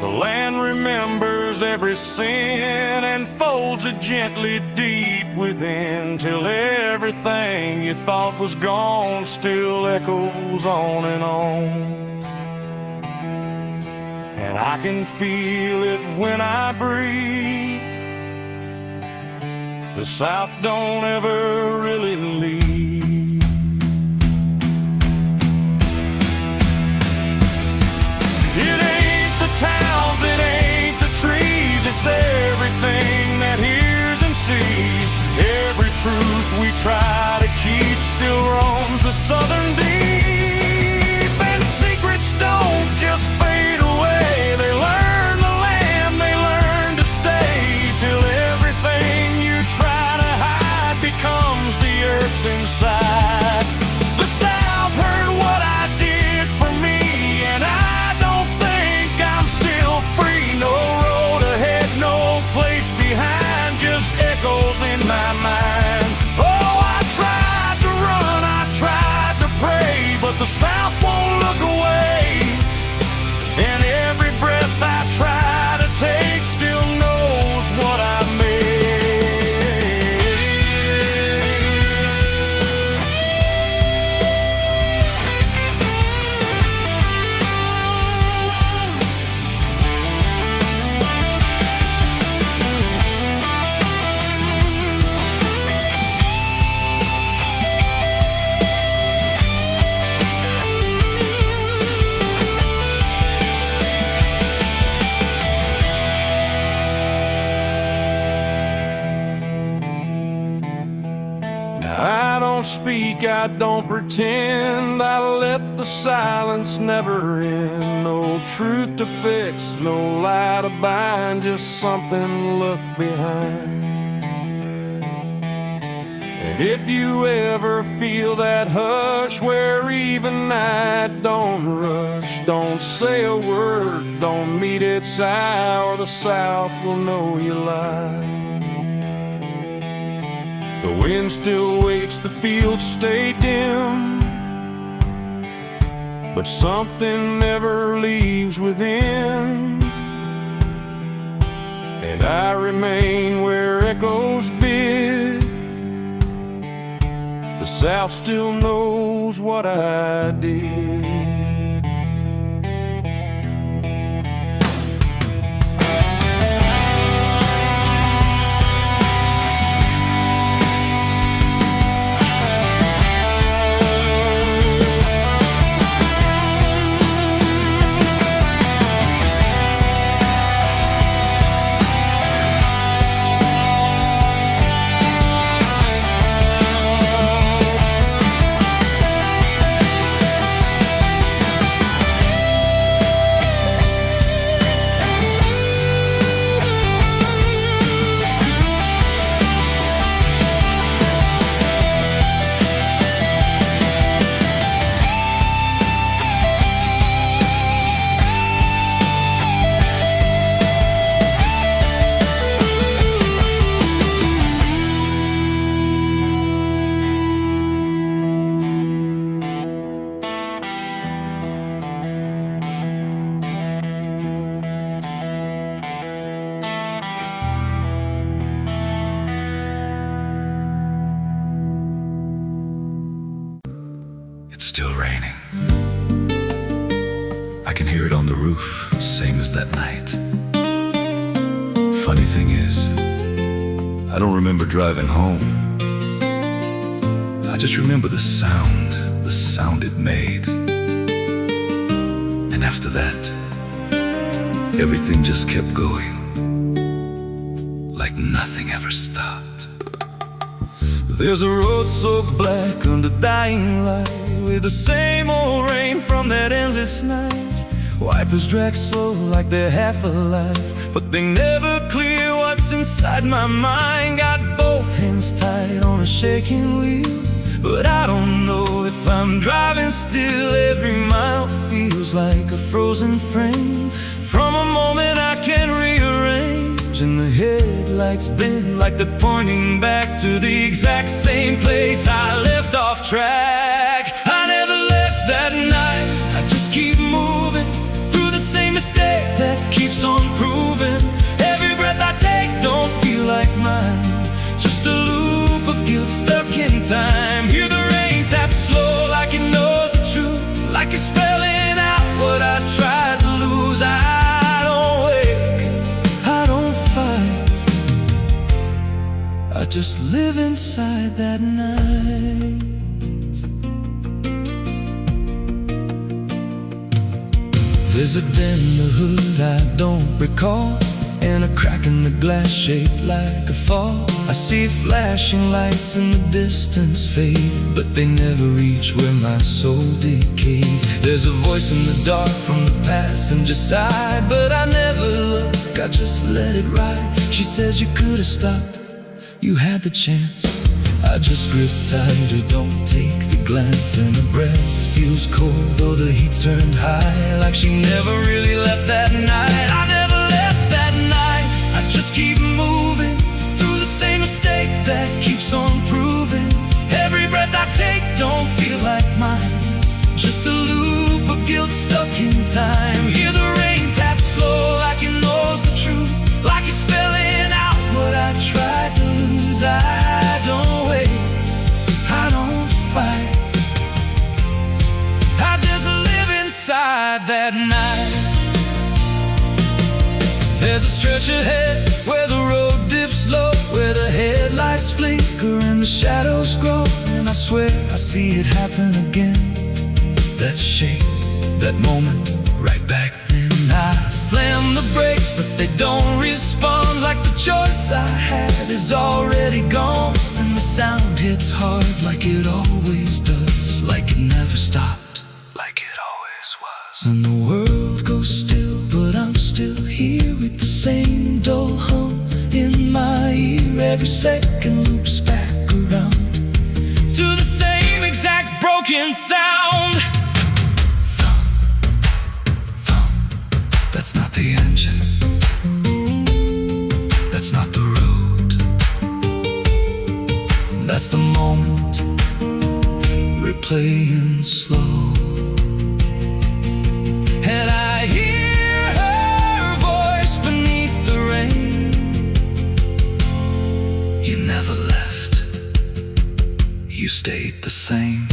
The land remembers every sin and folds it gently deep within, till everything you thought was gone still echoes on and on. And I can feel it when I breathe. The South don't ever really leave. It ain't the towns, it ain't the trees, it's everything that hears and sees. Every truth we try to keep still roams the southern deep. And secrets don't just fade away, they learn the land, they learn to stay, till everything you try to hide becomes the earth's inside. The South heard what I did for me, and I don't think I'm still free. No road ahead, no place behind, just echoes in my mind. Oh, I tried to run, I tried to pray, but the South won't look away. And every breath I try to take still knows what I made. I don't speak, I don't pretend, I let the silence never end. No truth to fix, no lie to bind, just something left behind. And if you ever feel that hush where even night don't rush, don't say a word, don't meet its eye, or the South will know you lie. The wind still waits, the fields stay dim, but something never leaves within, and I remain where echoes bid. The South still knows what I did.
It's still raining. I can hear it on the roof, same as that night. Funny thing is, I don't remember driving home. I just remember the sound it made. And after that, everything just kept going, like nothing ever stopped. There's a road so black under dying light, with the same old rain from that endless night. Wipers drag slow like they're half alive, but they never clear what's inside my mind. Got both hands tied on a shaking wheel, but I don't know if I'm driving still. Every mile feels like a frozen frame from a moment I can't rearrange. And the headlights bend like they're pointing back to the exact same place I left off track. I never left that night, I just keep moving through the same mistake that keeps on proving. Every breath I take don't feel like mine, just a loop of guilt stuck in time. Hear the rain tap slow like it knows the truth, like it's spelling out what I tried to lose. I don't wake, I don't fight, I just live inside that night. There's a dent in the hood I don't recall, and a crack in the glass shaped like a fall. I see flashing lights in the distance fade, but they never reach where my soul decayed. There's a voice in the dark from the passenger side, but I never look, I just let it ride. She says you could have stopped, you had the chance. I just grip tighter, don't take the glance, and her breath feels cold though the heat's turned high, like she never really left that night. I never left that night, I just keep moving through the same mistake that keeps on proving. Every breath I take don't feel like mine, just a loop of guilt stuck in time. Hear the rain tap slow like it knows the truth, like it's spelling out what I tried to lose. I don't wait, I don't fight, I just live inside that night. There's a stretch ahead where the road dips low, where the headlights flicker and the shadows grow, and I swear I see it happen again. That shape, that moment, right back then. I slam the brakes, but they don't respond, like the choice I had is already gone. And the sound hits hard like it always does, like it never stopped, like it always was. And the world goes still, but I'm still here with the same dull hum in my ear. Every second loops back around to the same exact broken sound. That's the moment replaying slow, and I hear her voice beneath the rain. You never left, you stayed the same.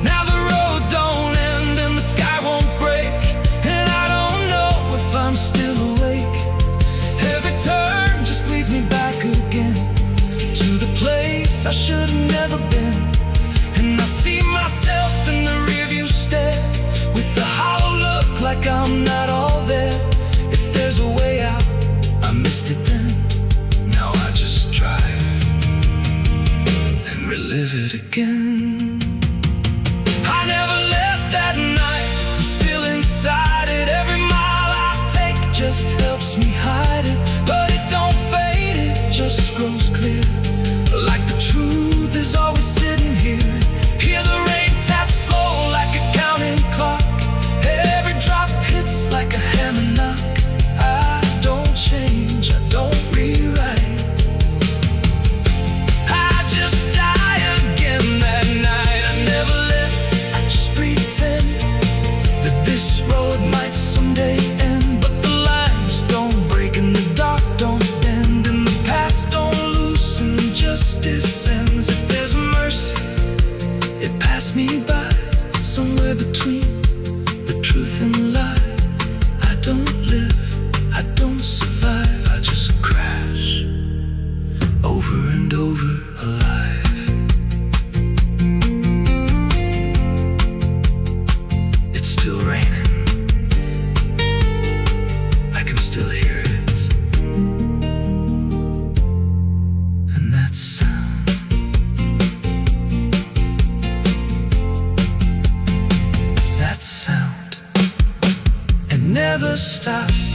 Now the road don't end and the sky won't break, and I don't know if I'm still awake. Every turn just leads me back again to the place I should have never been. And I see myself in the rearview stare, with the hollow look like I'm not all there. If there's a way out, I missed it then. Now I just drive and relive it again. I never left that night, I'm still inside it. Every mile I take just helps me hide it, but it don't fade, it just grows clear. Like the truth is always sitting here. Hear the rain tap slow like a counting clock. Every drop hits like a hammer knock. I don't change, I don't rewrite. I just die again that night. I never left, I just pretend that this road might someday end. But the lines don't break and the dark don't bend, and the past don't loosen, justice ends. If there's mercy, it passed me by, somewhere between the truth and the lie. I don't live, I don't survive, I just crash over and over alive. It's still raining, I can still hear it, and that sound, that sound, it never stops.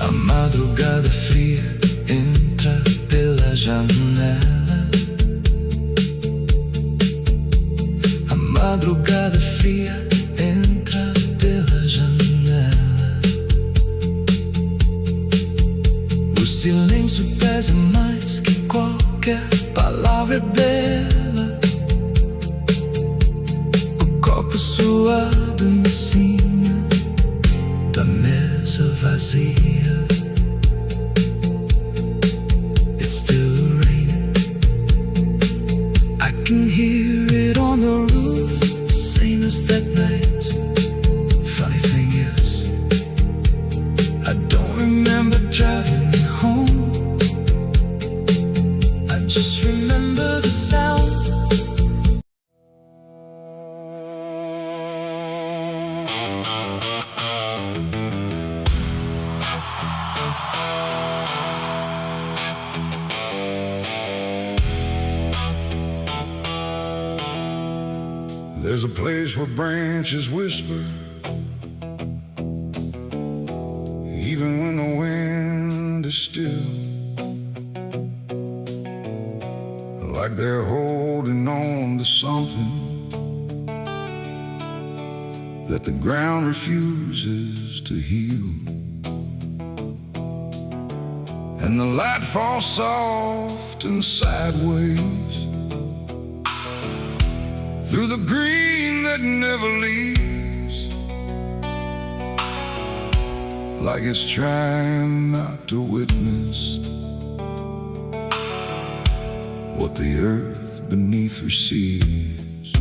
A madrugada fria entra pela janela. A madrugada fria entra pela janela. O silêncio pesa mais que qualquer palavra bela. O copo suado em cima da mesa vazia. It's still raining, I can hear it on the roof, same as that night. Funny thing is, I don't remember driving home, I just remember the sound.
There's a place where branches whisper, even when the wind is still, like they're holding on to something that the ground refuses to heal. And the light falls soft and sideways through the green that never leaves, like it's trying not to witness what the earth beneath recedes.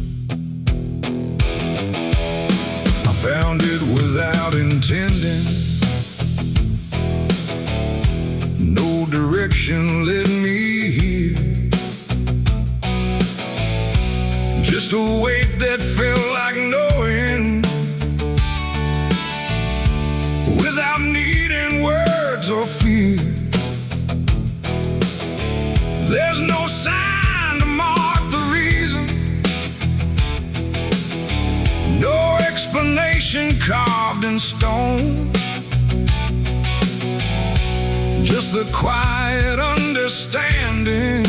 I found it without intending. No direction led me here. Just a weight that felt like knowing, without needing words or fear. There's no sign to mark the reason, no explanation carved in stone. Just the quiet understanding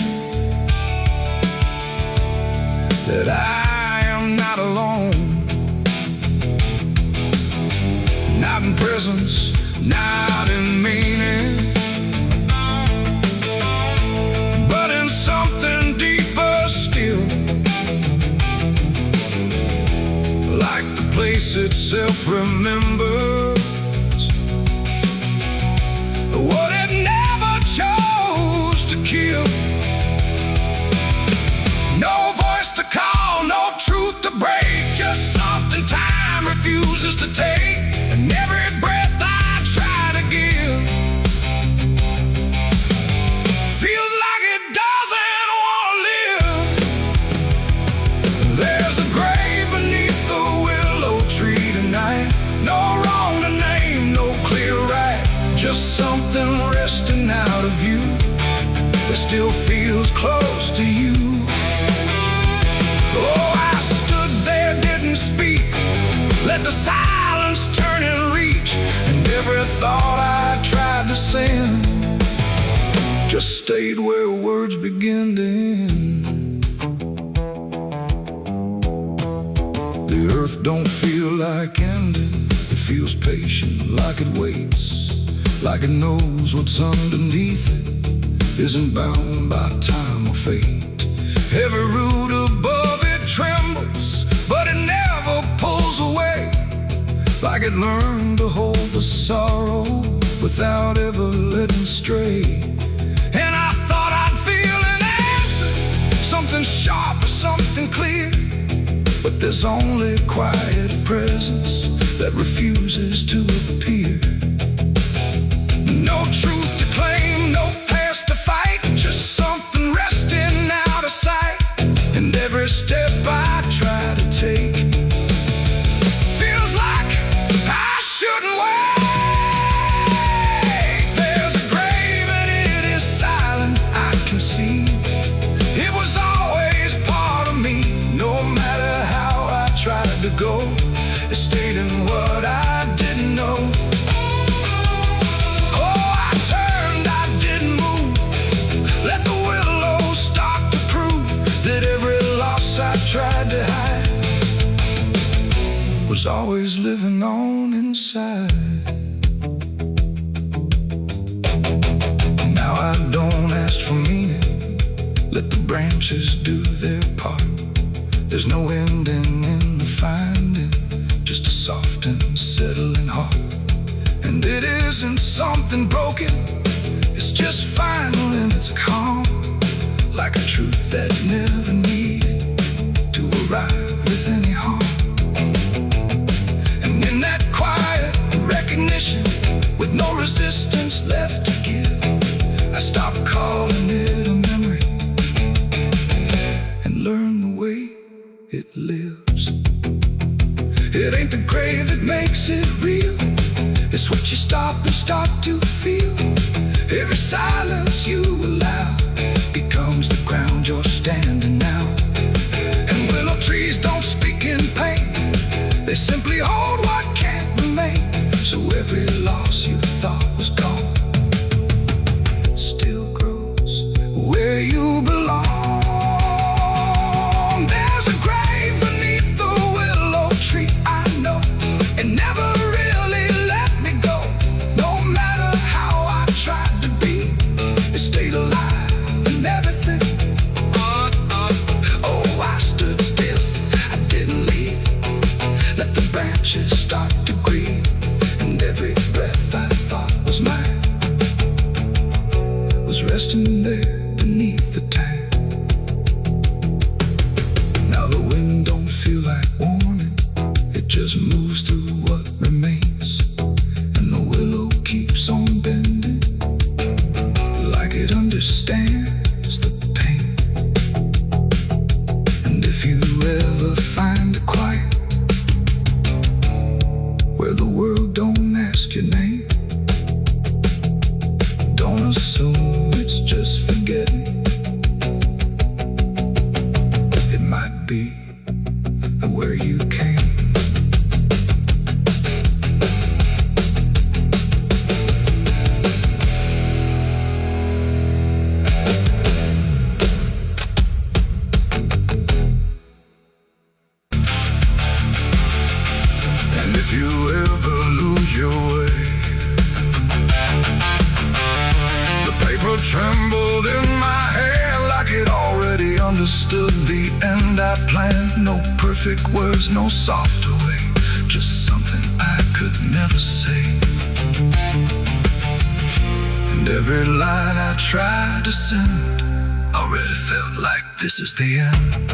that I am not alone. Not in presence, not in meaning, but in something deeper still. Like the place itself remembers what it never chose to kill. No voice to call, no truth to break, just something time refuses to take. And every breath I try to give feels like it doesn't want to live. There's a grave beneath the willow tree tonight. No wrong to name, no clear right, just something resting out of you that still feels close to you. Oh, I stood there, didn't speak, let the silence turn and reach. And every thought I tried to send just stayed where words begin to end. The earth don't feel like ending, it feels patient, like it waits, like it knows what's underneath it isn't bound by time or fate. Every root above it trembles, but it never pulls away, like it learned to hold the sorrow without ever letting stray. And I thought I'd feel an answer, something sharp or something clear, but there's only quiet presence that refuses to appear. No truth to claim, no past to fight, just something resting out of sight. And every step I try to take feels like I shouldn't wait. There's a grave and it is silent, I can see. It was always part of me, no matter how I tried to go. It stayed in what I didn't know. Tried to hide was always living on inside. Now I don't ask for meaning, let the branches do their part. There's no ending in the finding, just a soft and settling heart. And it isn't something broken, it's just final and it's calm, like a truth that never needed to arrive with any harm. And in that quiet recognition, with no resistance left to give, I stopped calling it a memory and learned the way it lives. It ain't the grave that makes it real, it's what you stop and start to feel. Every silence you allow becomes the ground you're standing now. Trees don't speak in pain, they simply hold what can't remain. So every loss you thought was gone still grows where you belong. There's a grave beneath the willow tree, I know, it never really let me go. No understood the end I planned. No perfect words, no softer way, just something I could never say. And every line I tried to send already felt like this is the end.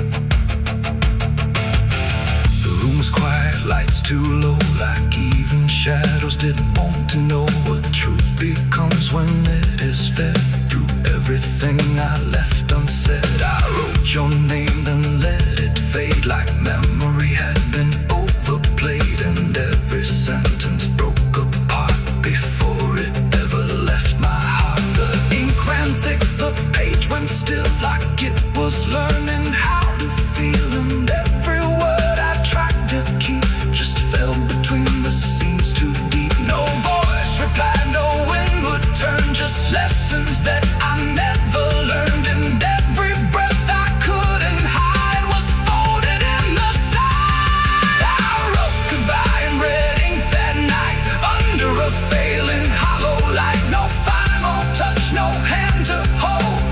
The room was quiet, lights too low, like even shadows didn't want to know what truth becomes when it is fed through everything I left unsaid. I wrote your name, then let it fade like memory had been overplayed, and every sentence broke apart before it ever left my heart. The ink ran thick, the page went still, like it was learning how to feel, and every word I tried to keep just fell between the seams too deep. No voice replied, no wind would turn, just lessons that I never learned, and every breath I couldn't hide was folded in the side. I wrote goodbye in red ink that night, under a failing hollow light. No final touch, no hand to hold,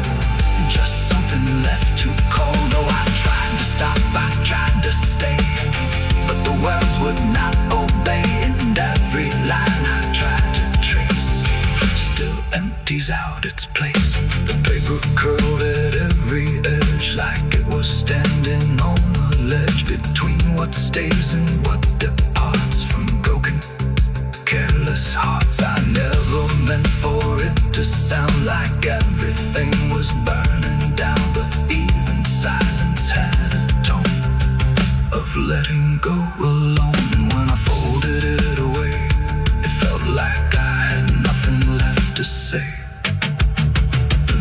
just something left too cold. Oh, I tried to stop, I tried to stay, but the words would not obey, and every line I tried to trace still empties out its place. The paper curled at every edge, like it was standing on a ledge between what stays and what departs from broken, careless hearts. I never meant for it to sound like everything was burning down, but even silence had a tone of letting go alone. And when I folded it away, it felt like I had nothing left to say.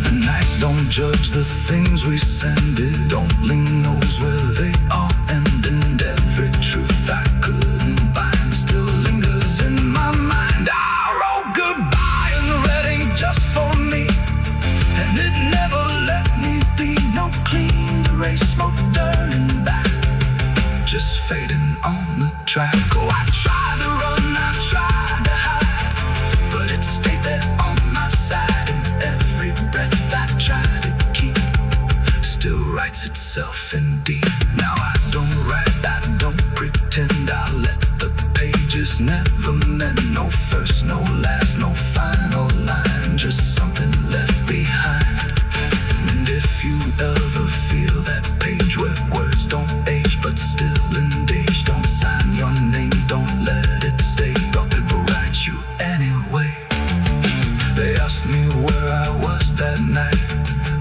The night don't judge the things we send, it only knows where they all end, and every truth I couldn't bind still lingers in my mind. I wrote goodbye in red ink just for me, and it never let me be. No clean erase, no turning back, just fading on the track. Oh, I tried to run, I tried to hide, but it stayed there on my side, and every breath I tried to keep still writes itself in deep. Now I don't write, I don't pretend, I let the pages never meant no first, no last, no final line, just something left behind. And if you ever feel that page where words don't age but still engage, don't sign your name, don't let it stay, but people write you anyway. They asked me where I was that night,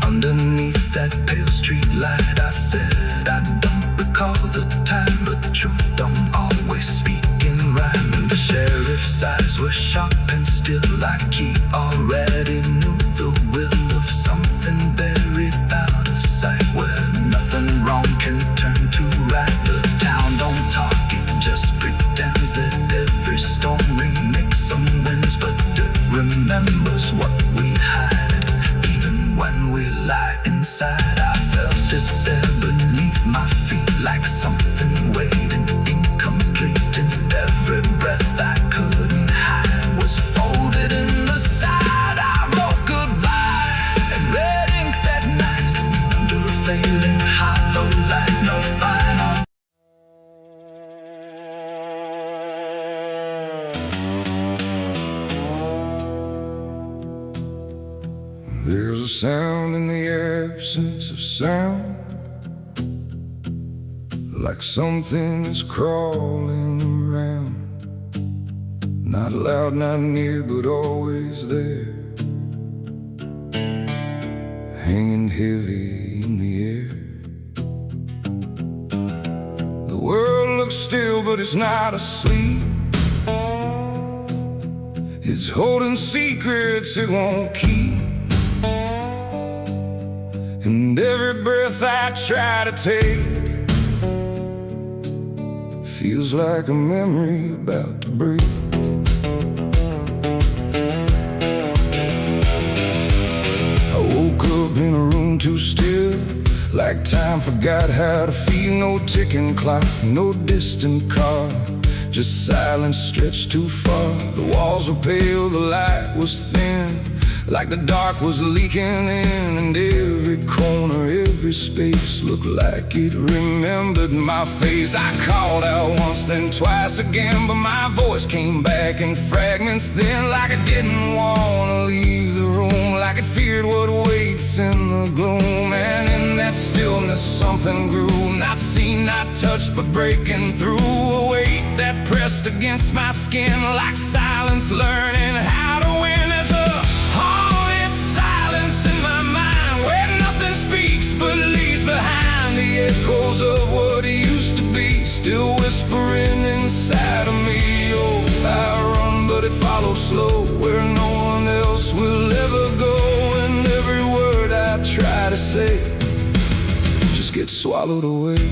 underneath that pale street light. I said I don't recall the time, but truth don't always speak in rhyme. And the sheriff's eyes were sharp and still, like he already knew the will of something buried out of sight, where nothing wrong can turn to right. The town don't talk, it just pretends that every storm makes some winds, but it remembers what we hide. Even when we lie inside, I felt it there beneath my feet, like something waiting incomplete, and every breath I couldn't hide was folded in the side. I wrote goodbye in red ink that night, under a failing hollow light. No final. There's a sound in the absence of sound, like something is crawling around, not loud, not near, but always there, hanging heavy in the air. The world looks still, but it's not asleep. It's holding secrets it won't keep, and every breath I try to take feels like a memory about to break. I woke up in a room too still, like time forgot how to feel. No ticking clock, no distant car, just silence stretched too far. The walls were pale, the light was thin, like the dark was leaking in, and every corner, every every space looked like it remembered my face. I called out once, then twice again, but my voice came back in fragments then, like I didn't wanna leave the room, like it feared what waits in the gloom. And in that stillness something grew, not seen, not touched, but breaking through a weight that pressed against my skin, like silence learning how to win. There's a haunted silence in my mind where nothing speaks but leaves behind the echoes of what it used to be, still whispering inside of me. Oh, I run but it follows slow, where no one else will ever go, and every word I try to say just gets swallowed away.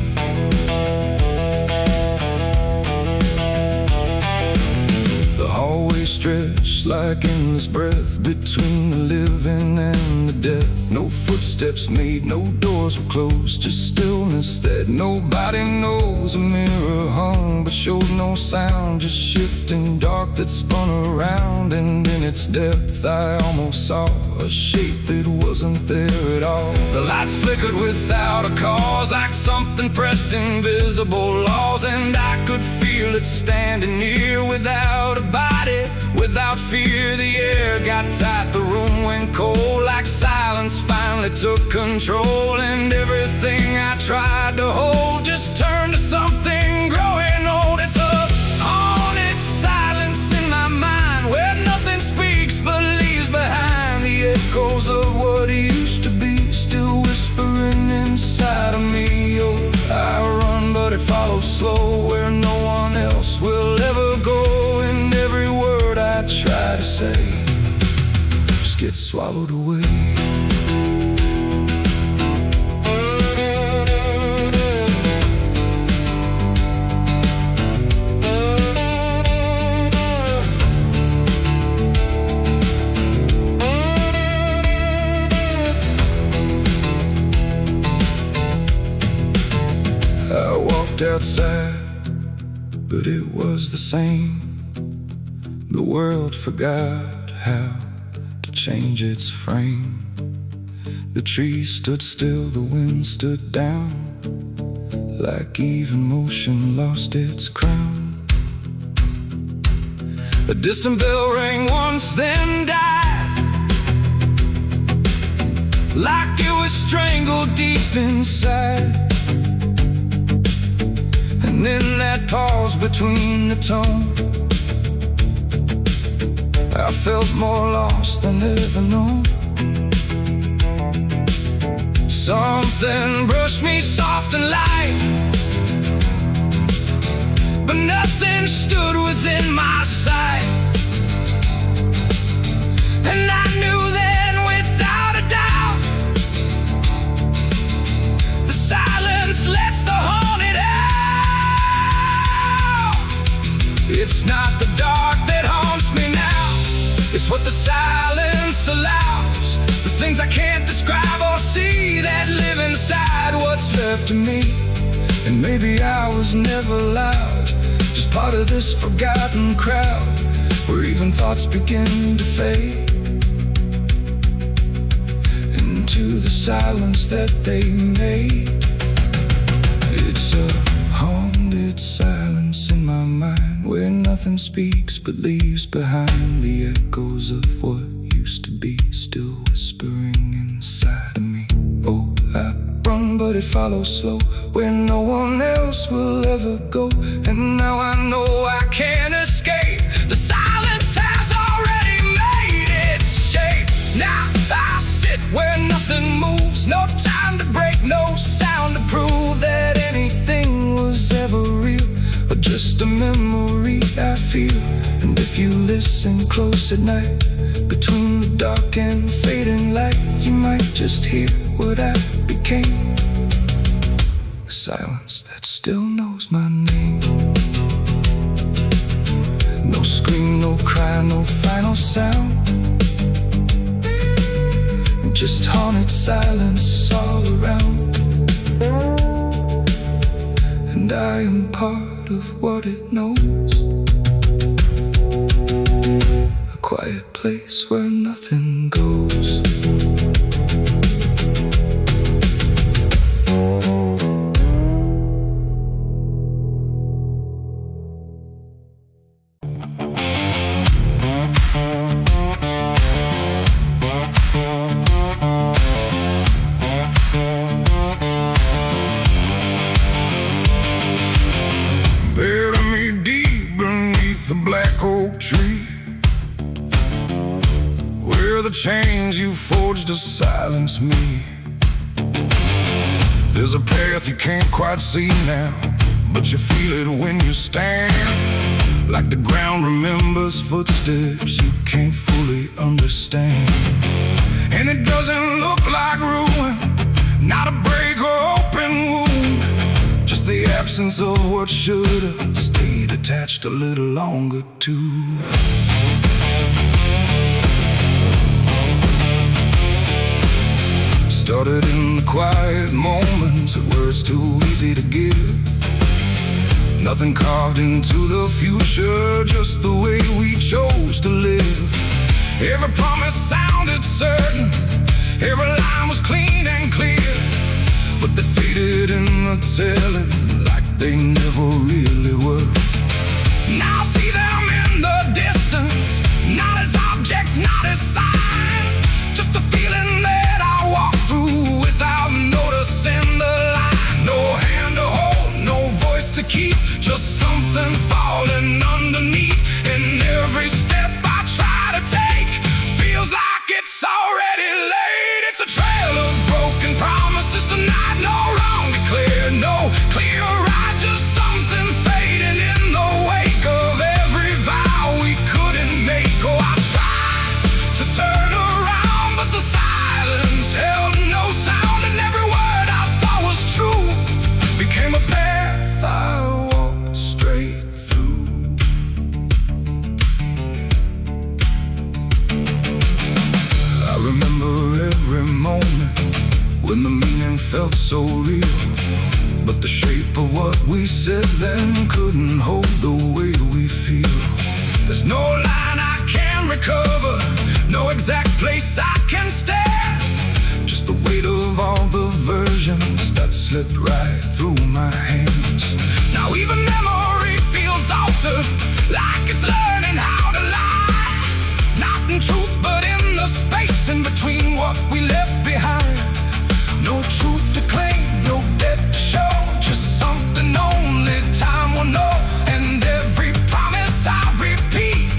Always stretched like endless breath between the living and the death. No footsteps made, no doors were closed, just stillness that nobody knows. A mirror hung but showed no sound, just shifting dark that spun around. And in its depth I almost saw a shape that wasn't there at all. The lights flickered without a cause, like something pressed invisible laws, and I could feel it standing near without a body, without fear. The air got tight, the room went cold, like silence finally took control, and everything I tried to hold just turned to something growing old. It's a haunted silence in my mind where nothing speaks but leaves behind the echoes of what it used to be, still whispering inside of me. Oh, I run but it follows slow, where no one else will ever go, and every word I try to say just gets swallowed away. I walked outside, but it was the same. The world forgot how to change its frame. The trees stood still, the wind stood down, like even motion lost its crown. A distant bell rang once, then died, like it was strangled deep inside. And in that pause between the tone, I felt more lost than ever known. Something brushed me soft and light, but nothing stood within my sight. And I knew then without a doubt, the silence lets the haunted out. It's not the dark that haunts me now, it's what the silence allows. The things I can't describe or see that live inside what's left of me. And maybe I was never loud, just part of this forgotten crowd, where even thoughts begin to fade into the silence that they made. It's a haunted silence in my mind where nothing speaks but leaves behind the echoes of what used to be, still whispering inside of me. Oh, I run but it follows slow, where no one else will ever go, and now I know I can't escape. The silence has already made its shape. Now I sit where nothing moves, no time to break, no sound to prove that anything was ever real, or just a memory I feel. And if you listen close at night, between the dark and fading light, you might just hear what I became, a silence that still knows my name. No scream, no cry, no final sound, just haunted silence all around. And I am part of what it knows, a quiet place where nothing goes. chains you forged to silence me. There's a path you can't quite see now, but you feel it when you stand. Like the ground remembers footsteps you can't fully understand. And it doesn't look like ruin, not a break or open wound, just the absence of what should've stayed attached a little longer too. Started in the quiet moments where it's too easy to give. Nothing carved into the future, just the way we chose to live. Every promise sounded certain, every line was clean and clear, but they faded in the telling like they never really were. Now I see them in the distance, not as objects, not as signs, just a feeling that I walk through without noticing the line. No hand to hold, no voice to keep, just something falling underneath. And every step I try to take feels like it's already late. It's a trail of broken promises tonight, no wrong declared, no clear right, just something fading in the wake of every vow we couldn't make. Oh, I tried to turn around, but the silence held no sound, and every word I thought was true became a path I walked straight through. I remember every moment when the meaning felt so real, but the shape of what we said then couldn't hold the way we feel. There's no line I can recover, no exact place I can stand, just the weight of all the versions that slipped right through my hands. Now even memory feels altered, like it's learning how to lie, not in truth but in the space in between what we left behind. No truth to claim, no debt to show, just something only time will know. And every promise I repeat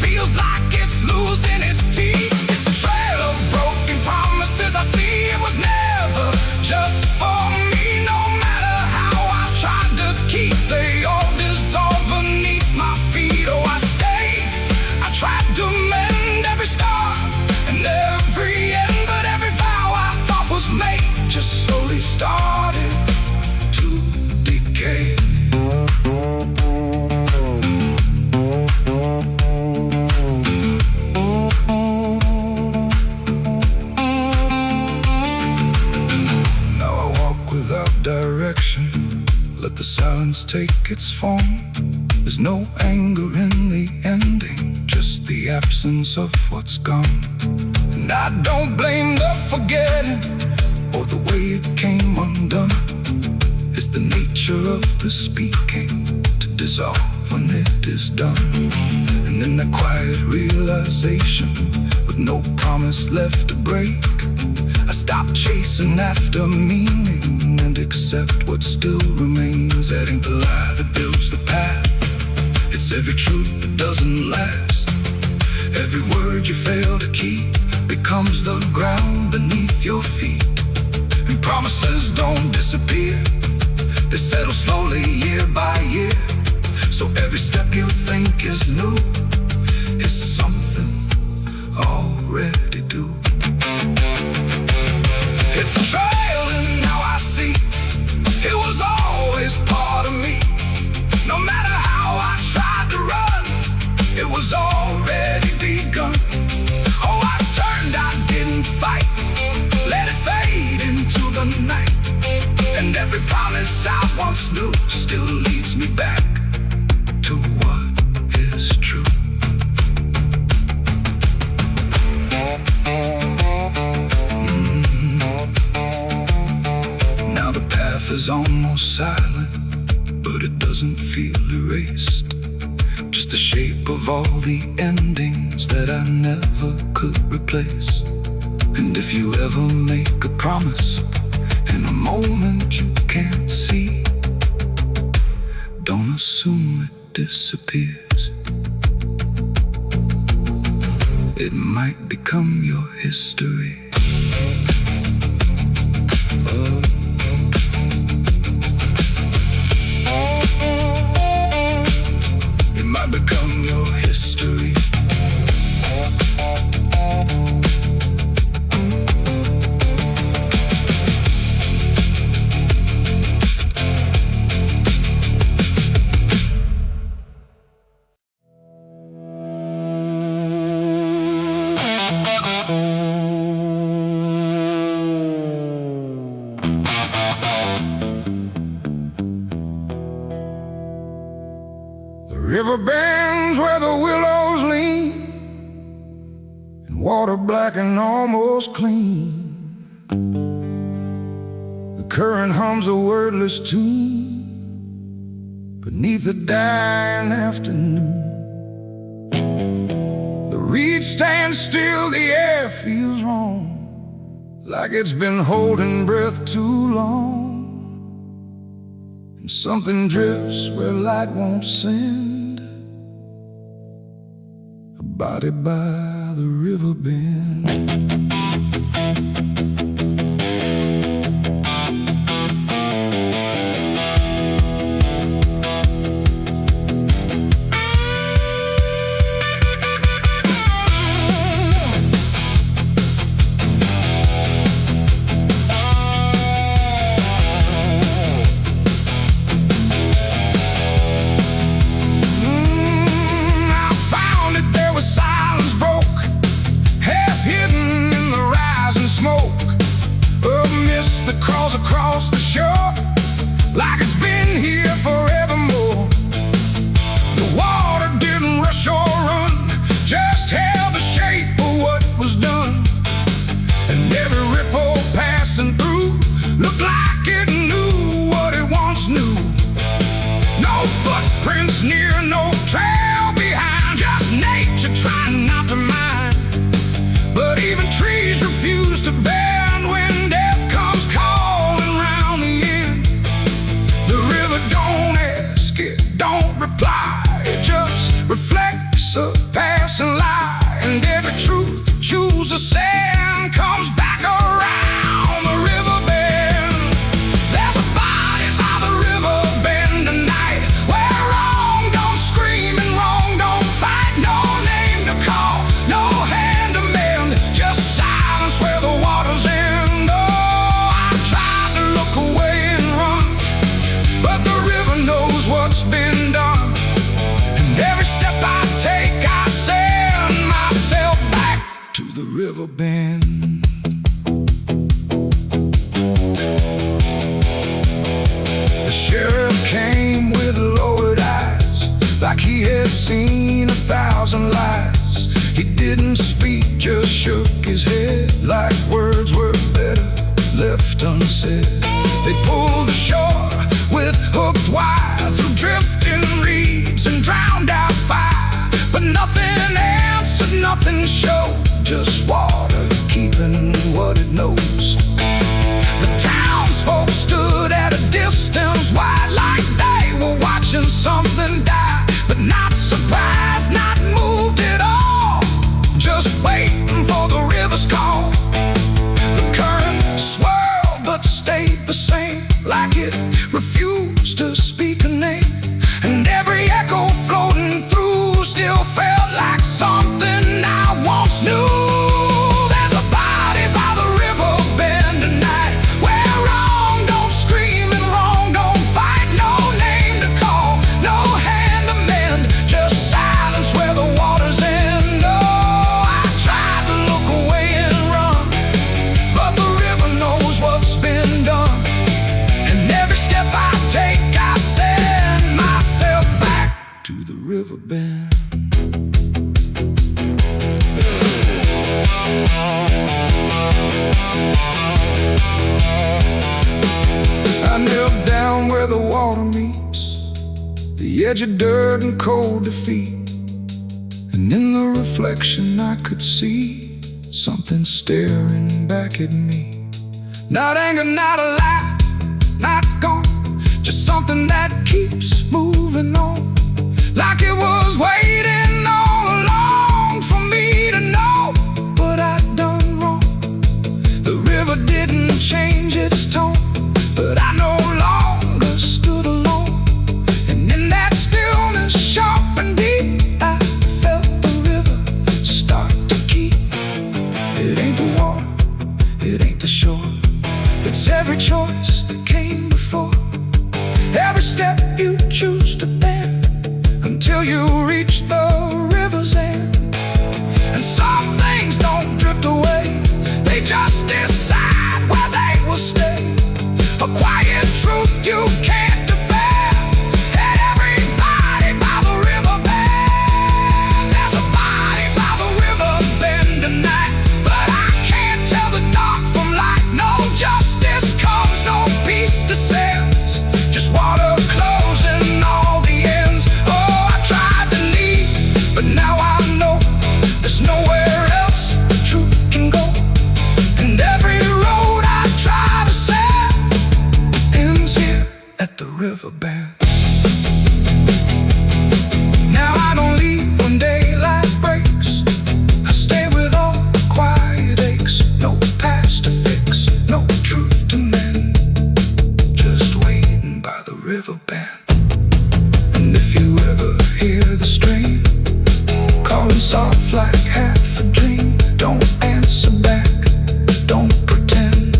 feels like it's losing its teeth. It's a trail of broken promises I see, it was never just for me. No matter how I tried to keep, they all dissolved beneath my feet. Oh, I stayed, I tried to mend every star and every end, but every vow I thought was made just slowly started to decay. Now I walk without direction, let the silence take its form. There's no anger in the ending, just the absence of what's gone. And I don't blame the forgetting or the way it came undone. It's the nature of the speaking to dissolve when it is done. And in that quiet realization, with no promise left to break, I stop chasing after meaning and accept what still remains. That ain't the lie that builds the path, it's every truth that doesn't last. Every word you fail to keep becomes the ground beneath your feet. And promises don't disappear, they settle slowly year by year. So every step you think is new is something already due. It's a trail and now I see it was always part of me. No matter how I tried to run, it was already begun. Oh, I turned, I didn't fight, let it fade into the night. And every promise I once knew still leads me back to what is true. Now the path is almost silent, but it doesn't feel erased. Just the shape of all the endings that I never could replace. And if you ever make a promise in a moment you can't see, don't assume it disappears. It might become your river bends where the willows lean, and water black and almost clean. The current hums a wordless tune beneath the dying afternoon. The reeds stand still, the air feels wrong, like it's been holding breath too long. And something drifts where light won't send, a body by the river bend. Across the shore, like it's been here forevermore. The water didn't rush or run, just held the shape of what was done. And every ripple passing through looked like it knew what it once knew. No footprints near, no trail behind, just nature trying not to mind. But even trees refuse to bend when death comes calling round the end. The river don't ask, it don't reply, it just reflects a passing lie. And every truth that chooses sand comes back around the river bend. There's a body by the river bend tonight, where wrong don't scream and wrong don't fight. No name to call, no hand to mend, just silence where the water's end. Oh, I tried to look away and run, but the river knows what's been done. And every step I take, I send myself back to the river bend. The sheriff came with lowered eyes, like he had seen 1,000 lies. He didn't speak, just shook his head, like words were better left unsaid. They pulled ashore with hooked wire through drifting reeds and drowned out fire. But nothing answered, nothing showed, just water keeping what it knows. The townsfolk stood at a distance wide, like they were watching something die. But not surprised, not moved at all, just waiting for the river's call. The current swirled but stayed the same, like it refused to speak a name. And every echo floating through still felt like something I once knew. There's a body by the river bend tonight, where wrong don't scream and wrong don't fight. No name to call, no hand to mend, just silence where the water's end. Oh, I tried to look away and run, but the river knows what's been done. And every step I take, I send myself back to the river bend. I knelt down where the water meets the edge of dirt and cold defeat. And in the reflection I could see something staring back at me. Not anger, not a lie, not gone, just something that keeps moving on, like it was waiting all along for me to know what I'd done wrong. The river didn't change its tone, but I no longer stood alone. And in that stillness, sharp and deep, I felt the river start to keep. It ain't the water, it ain't the shore, it's every choice that came before. Every step you choose to bend, until you reach the river's end. And some things don't drift away, they just decide where they will stay. A quiet truth you can't defend, and everybody by the river river bend. Now I don't leave when daylight breaks. I stay with all the quiet aches. No past to fix, no truth to mend. Just waiting by the river bend. And if you ever hear the stream calling soft like half a dream, don't answer back, don't pretend,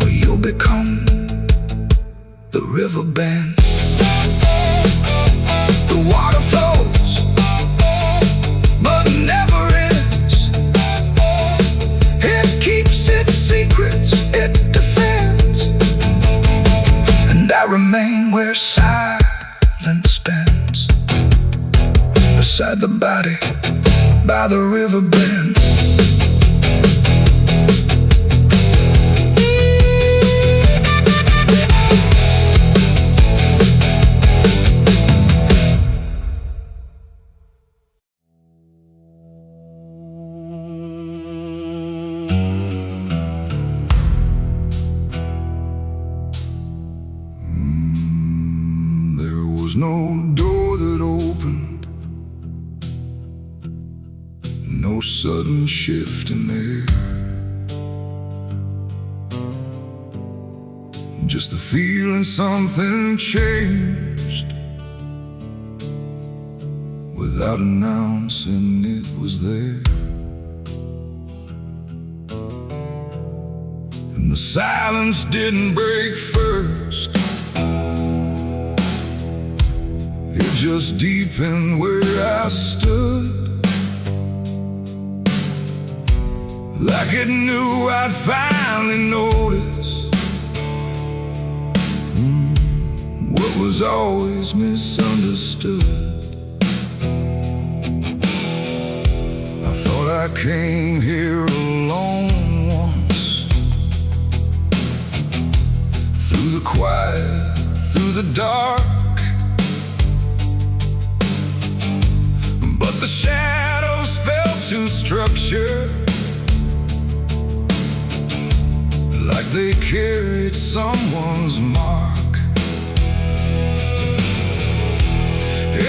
or you'll become the river bend. The water flows, but never ends. It keeps its secrets, it defends. And I remain where silence spends, beside the body, by the river bend. There was no door that opened, no sudden shift in air, just the feeling something changed, without announcing it was there. And the silence didn't break first, it just deepened where I stood, like it knew I'd finally notice what was always misunderstood. I thought I came here alone once, through the quiet, through the dark, but the shadows fell to structure, like they carried someone's mark.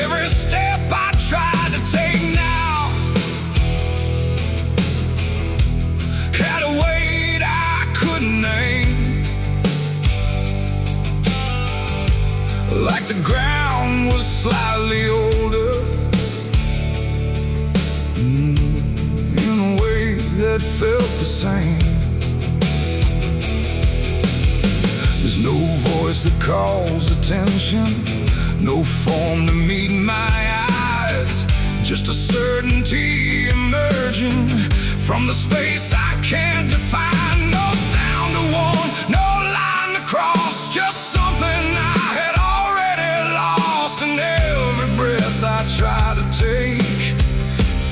Every step I tried to take now had a weight I couldn't name, like the ground was slightly older, in a way that felt the same. There's no voice that calls attention, no form to meet my eyes, just a certainty emerging from the space I can't define. No sound to warn, no line to cross, just something I had already lost. And every breath I try to take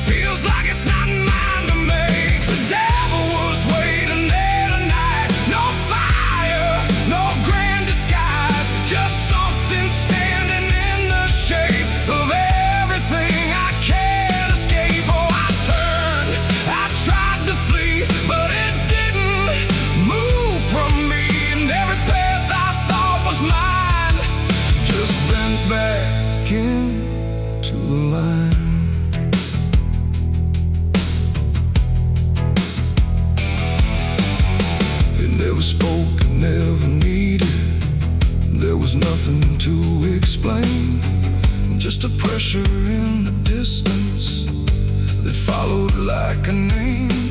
feels like it's not mine to make. The devil was waiting there tonight. No fire, no grand disguise, just something standing in the shape of everything I can't escape. Oh, I turned, I tried to flee, but it didn't move from me. And every path I thought was mine just bent back into the line. Never spoke, never needed, there was nothing to explain, just a pressure in the distance that followed like a name.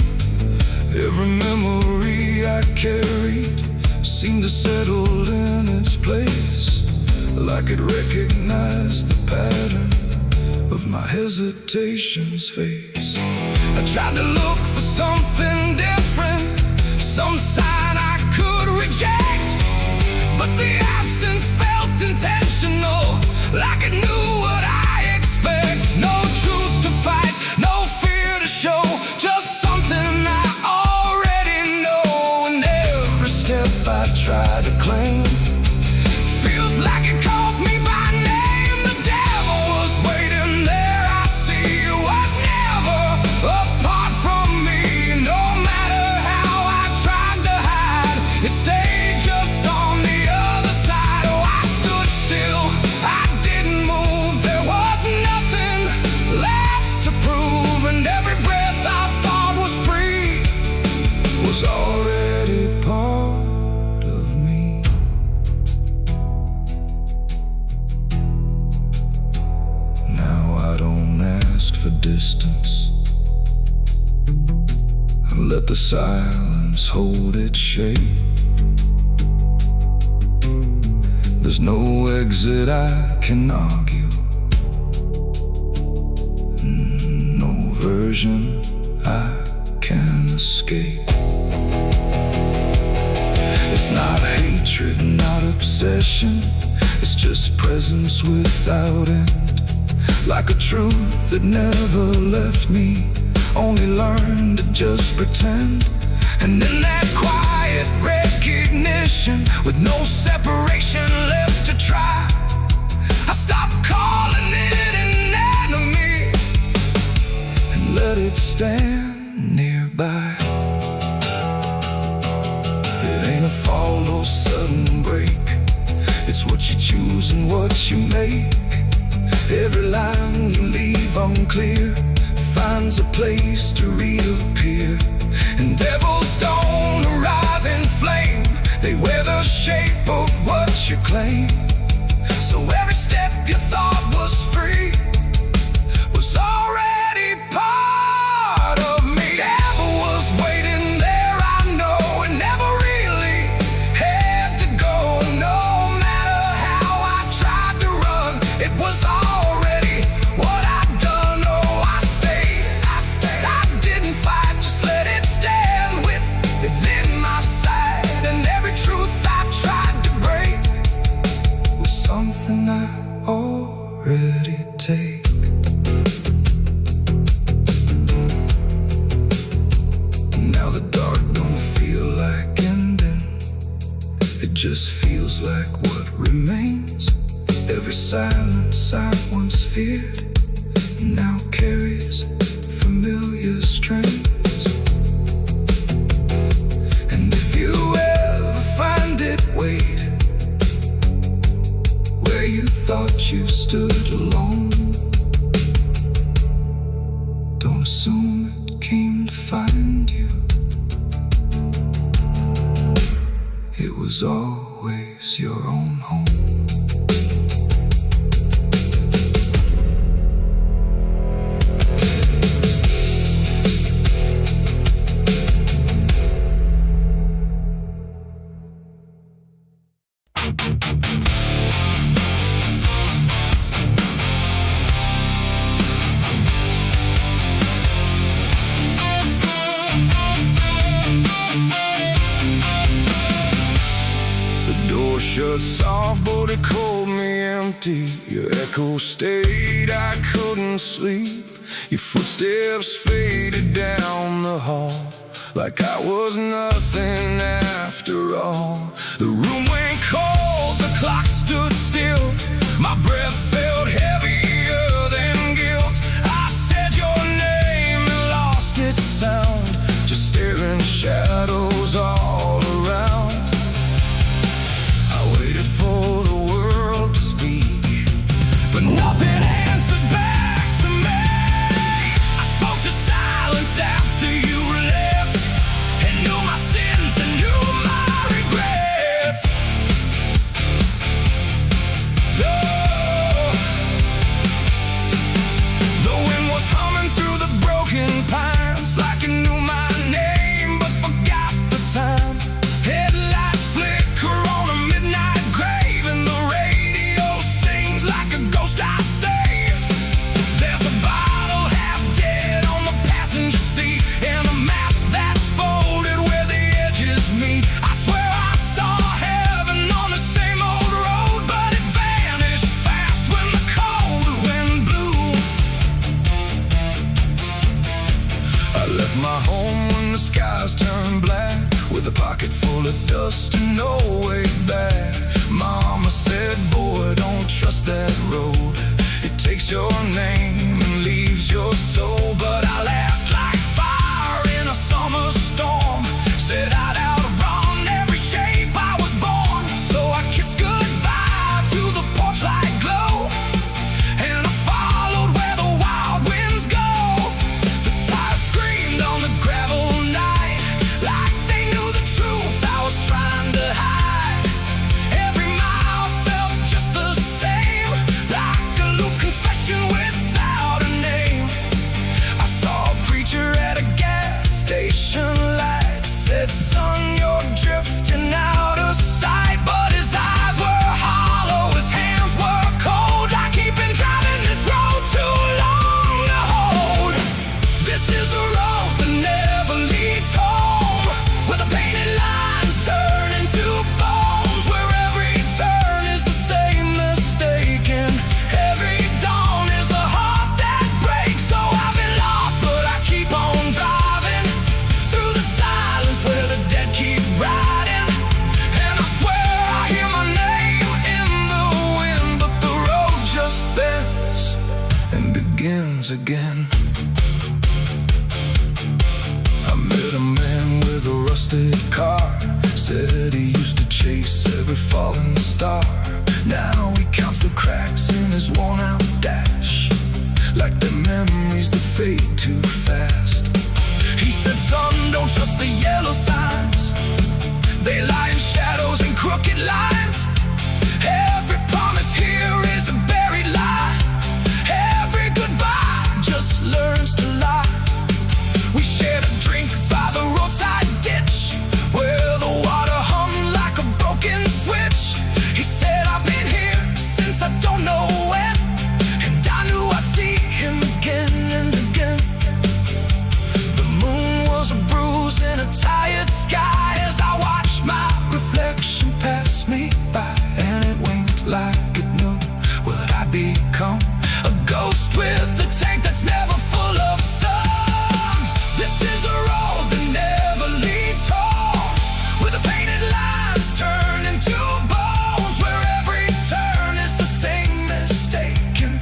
Every memory I carried seemed to settle in its place, like it recognized the pattern of my hesitation's face. I tried to look for something different, some sign I could reject, but the absence felt intentional, like it knew what I expect. No truth to fight, no fear to show, just something I already know. And every step I try to claim feels like it calls me by name. The devil was waiting there, I see, was never apart from me. No matter how I tried to hide, it stayed just on the other side. Oh, I silence hold its shape. There's no exit I can argue, no version I can escape. It's not hatred, not obsession, it's just presence without end. Like a truth that never left me, only learned to just pretend. And in that quiet recognition, with no separation left to try, I stopped calling it an enemy and let it stand nearby. It ain't a fall or sudden break, it's what you choose and what you make. Every line you leave unclear finds a place to reappear. And devils don't arrive in flame, they wear the shape of what you claim. So every step you thought was free was already part of me. Devil was waiting there, I know, and never really had to go. No matter how I tried to run, it was already what I'd done. Oh, I stayed, I didn't fight, just let it stand within my sight. And every truth I tried to break was something I already take. Now the dark don't feel like ending, it just feels like what remains. Every silence I once feared now carries familiar strains. And if you ever find it, wait where you thought you stood alone. Don't assume it came to find you, it was always your own home. Shut soft, but it called me empty. Your echo stayed, I couldn't sleep. Your footsteps faded down the hall like I was nothing after all. The room went cold, the clock stood still. My breath felt heavier than guilt. I said your name and lost its sound, just staring shadows all around. I waited for the world to speak, but nothing answered back to me. I spoke to silence after you left, and knew my sins and knew my regrets. The wind was humming through the broken pines, like it knew my name but forgot the time. Headlights flicker on a midnight grave, and the radio sings like a ghost I saved. There's a bottle half dead on the passenger seat, and a map that's folded where the edges meet. I swear I saw heaven on the same old road, but it vanished fast when the cold wind blew. I left my home when the skies turned black, with a pocket full of dust and no way back. Mama said, boy, don't trust that road, it takes your name and leaves your soul. But I laughed like fire in a summer storm, said I'd outrun every shape I was born. So I kissed goodbye to the porch light glow, and I followed where the wild winds go. The tires screamed on the gravel night, like they knew the truth I was trying to hide. Every mile felt just the same, like a loop confession without begins again. I met a man with a rusted car. Said he used to chase every falling star. Now he counts the cracks in his worn-out dash, like the memories that fade too fast. He said, son, don't trust the yellow signs. They lie in shadows and crooked lines. Every promise here is a buried lie. Every goodbye just learns to lie. We shared a drink by the roadside ditch, where the water hummed like a broken switch. He said, I've been here since I don't know when, and I knew I'd see him again and again. The moon was a bruise in a tired sky as I watched my reflection pass me by, and it winked like it knew what I'd become. A ghost with a tank that's never full of sun. This is the road that never leads home, where the painted lines turn into bones, where every turn is the same mistake, and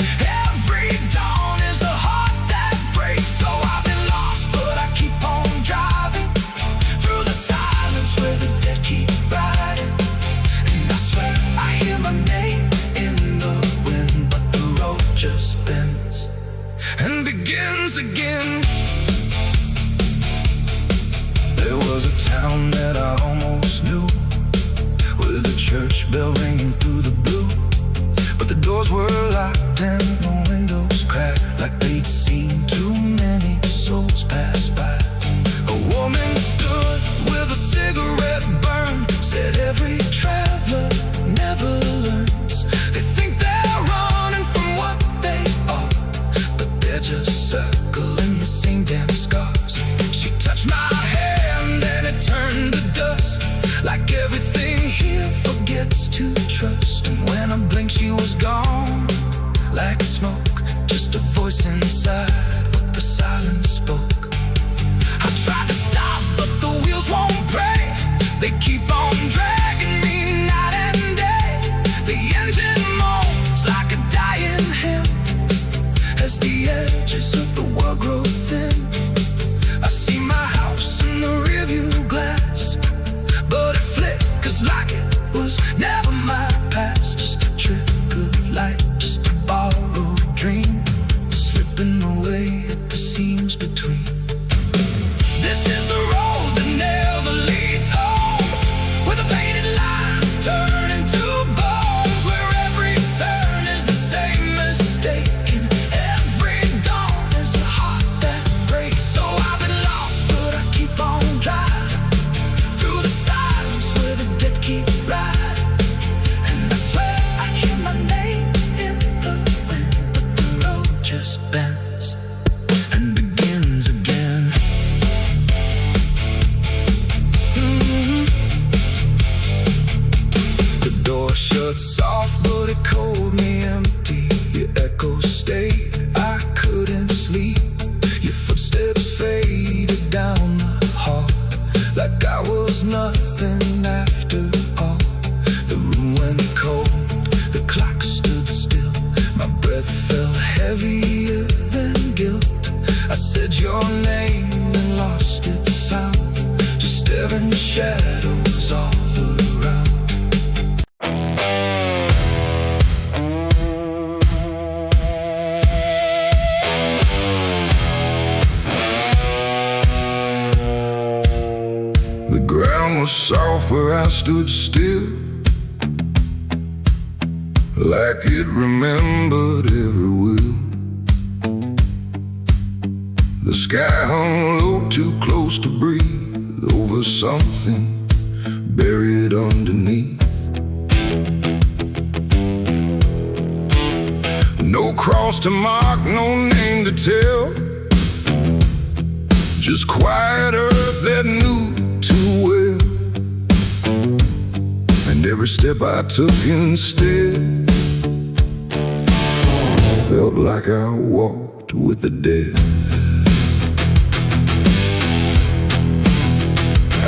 every dawn is a heart that breaks. So I've been lost, but I keep on driving through the silence where the dead keep riding. And I swear I hear my name in the wind, but the road just bends and begins again. There was a town that I almost knew, with a church bell ringing through the blue, but the doors were locked and the windows cracked, like they'd seen too many souls pass by. A woman stood with a cigarette burn, said every traveler never learns. They think they're running from what they are, but they're just circling the same damn scars. She touched my hand and it turned to dust, like everything here forgets to trust. And when I blinked she was gone, like smoke, just a voice inside what the silence spoke. I tried to stop but the wheels won't pray. They keep on dragging me night and day. The engine moans like a dying hymn as the edges of the world grow thin. I see my house in the rearview glass, but it flickers like it was never my past. Just a trick of light, just a borrowed dream, slipping away at the seams between. This is the road that never leads home, where the painted lines turn into bones, where every turn is the same mistake, and every dawn is a heart that breaks. So I've been lost, but I keep on driving through the silence where the dead keep riding. And I swear I hear my name in the wind, but the road just bends and begins again. The door shut soft, but it cold me empty. Your echo stayed, I couldn't sleep. Your footsteps faded down the hall, like I was nothing after all. The room went cold, the clock stood still. My breath felt heavier than guilt. I said your name and lost its sound, just staring shadows all around. The ground was soft where I stood still, like it remembered every will. The sky hung low, too close to breathe, over something buried underneath. No cross to mark, no name to tell, just quiet earth that knew too well. And every step I took instead felt like I walked with the dead.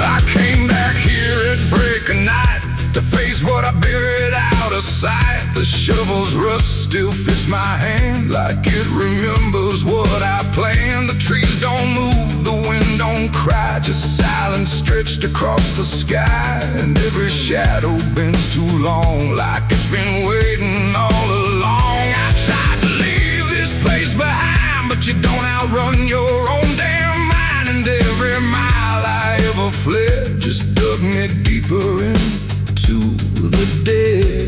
I came back here at break of night to face what I buried out of sight. The shovel's rust still fits my hand like it remembers what I planned. The trees don't move, the wind don't cry, just silence stretched across the sky. And every shadow bends too long, like it's been waiting all along. I tried to leave this place behind, but you don't outrun your own damn mind. And every mile I ever fled just dug me deeper into the dead.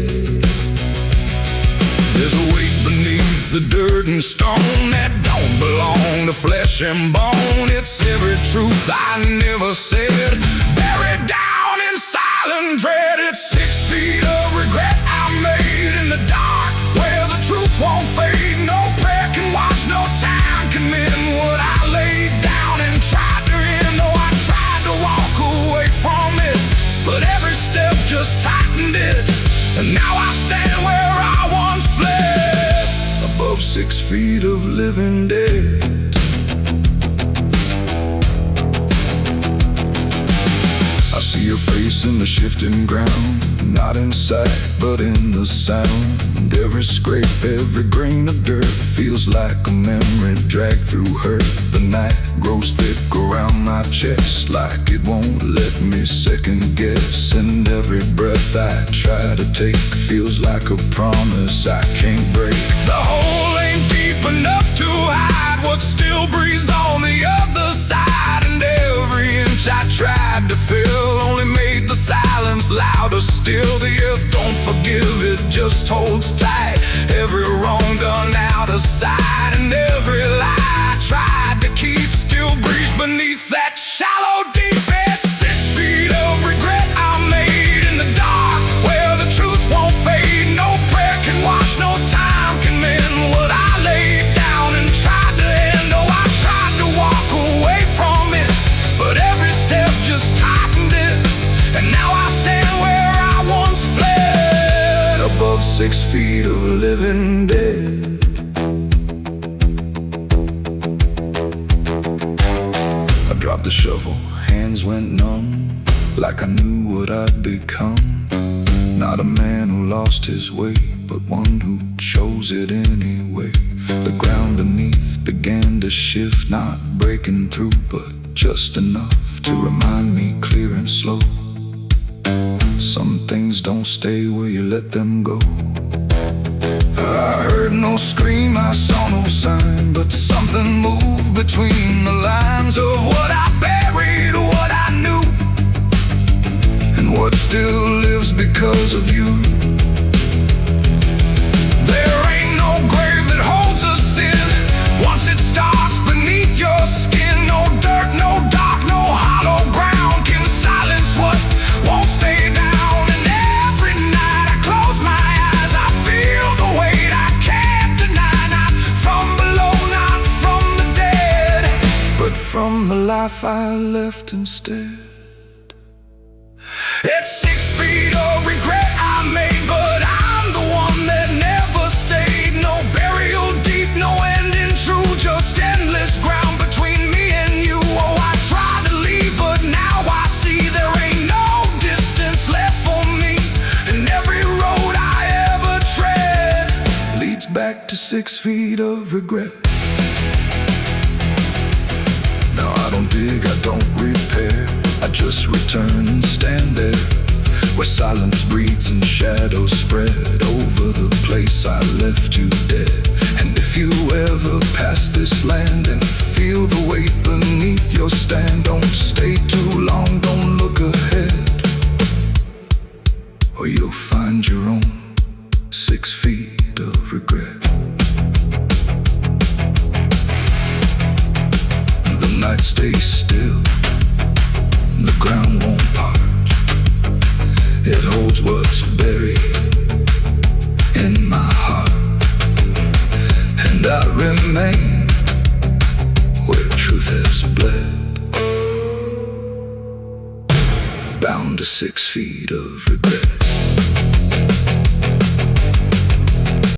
There's a weight beneath the dirt and stone that don't belong to flesh and bone. It's every truth I never said, buried down in silent dread. It's 6 feet of regret I made in the dark, where the truth won't fade. No prayer can wash, no time can mend what I laid down and tried to end. Oh, I tried to walk away from it, but every step just tightened it. And now I stand where I once fled, above 6 feet of living dead. I see your face in the shifting ground, not in sight, but in the sound. And every scrape, every grain of dirt feels like a memory dragged through hurt. The night grows thick around my chest, like it won't let me second guess. And every breath I try to take feels like a promise I can't break. The hole ain't deep enough to hide what still breathes on the other side. And every inch I tried to fill only made the silence louder still. The earth don't forgive, it just holds tight. Every wrong done out of sight, and every lie I tried to keep still breathes beneath that shallow deep bed. 6 feet of regret I made in the dark, where the truth won't fade. No prayer can wash, no time can mend what I laid down and tried to end. Oh, I tried to walk away from it, but every step just tightened it. And now I stand where I once fled, above 6 feet of living dead. I dropped the shovel, hands went numb, like I knew what I'd become. Not a man who lost his way, but one who chose it anyway. The ground beneath began to shift, not breaking through, but just enough to remind me clear and slow. Some things don't stay where you let them go. I heard no scream, I saw no sign, but something moved between the lines of what I buried, what I knew, and what still lives because of you. There ain't no grave that holds us in once it starts beneath your skin. No dirt, no dark, no hollow ground can silence what won't stay down. And every night I close my eyes, I feel the weight I can't deny. Not from below, not from the dead, but from the life I left instead. It's 6 feet of regret I made, but I'm the one that never stayed. No burial deep, no ending true, just endless ground between me and you. Oh, I tried to leave, but now I see there ain't no distance left for me. And every road I ever tread leads back to 6 feet of regret. Now I don't dig, I don't repair, I just return and stand there, where silence breathes and shadows spread over the place I left you dead. And if you ever pass this land and feel the weight beneath your stand, don't stay too long, don't look ahead, or you'll find your own 6 feet of regret. The night stays still, the ground won't part. It holds what's buried in my heart, and I remain where truth has bled, bound to 6 feet of regret.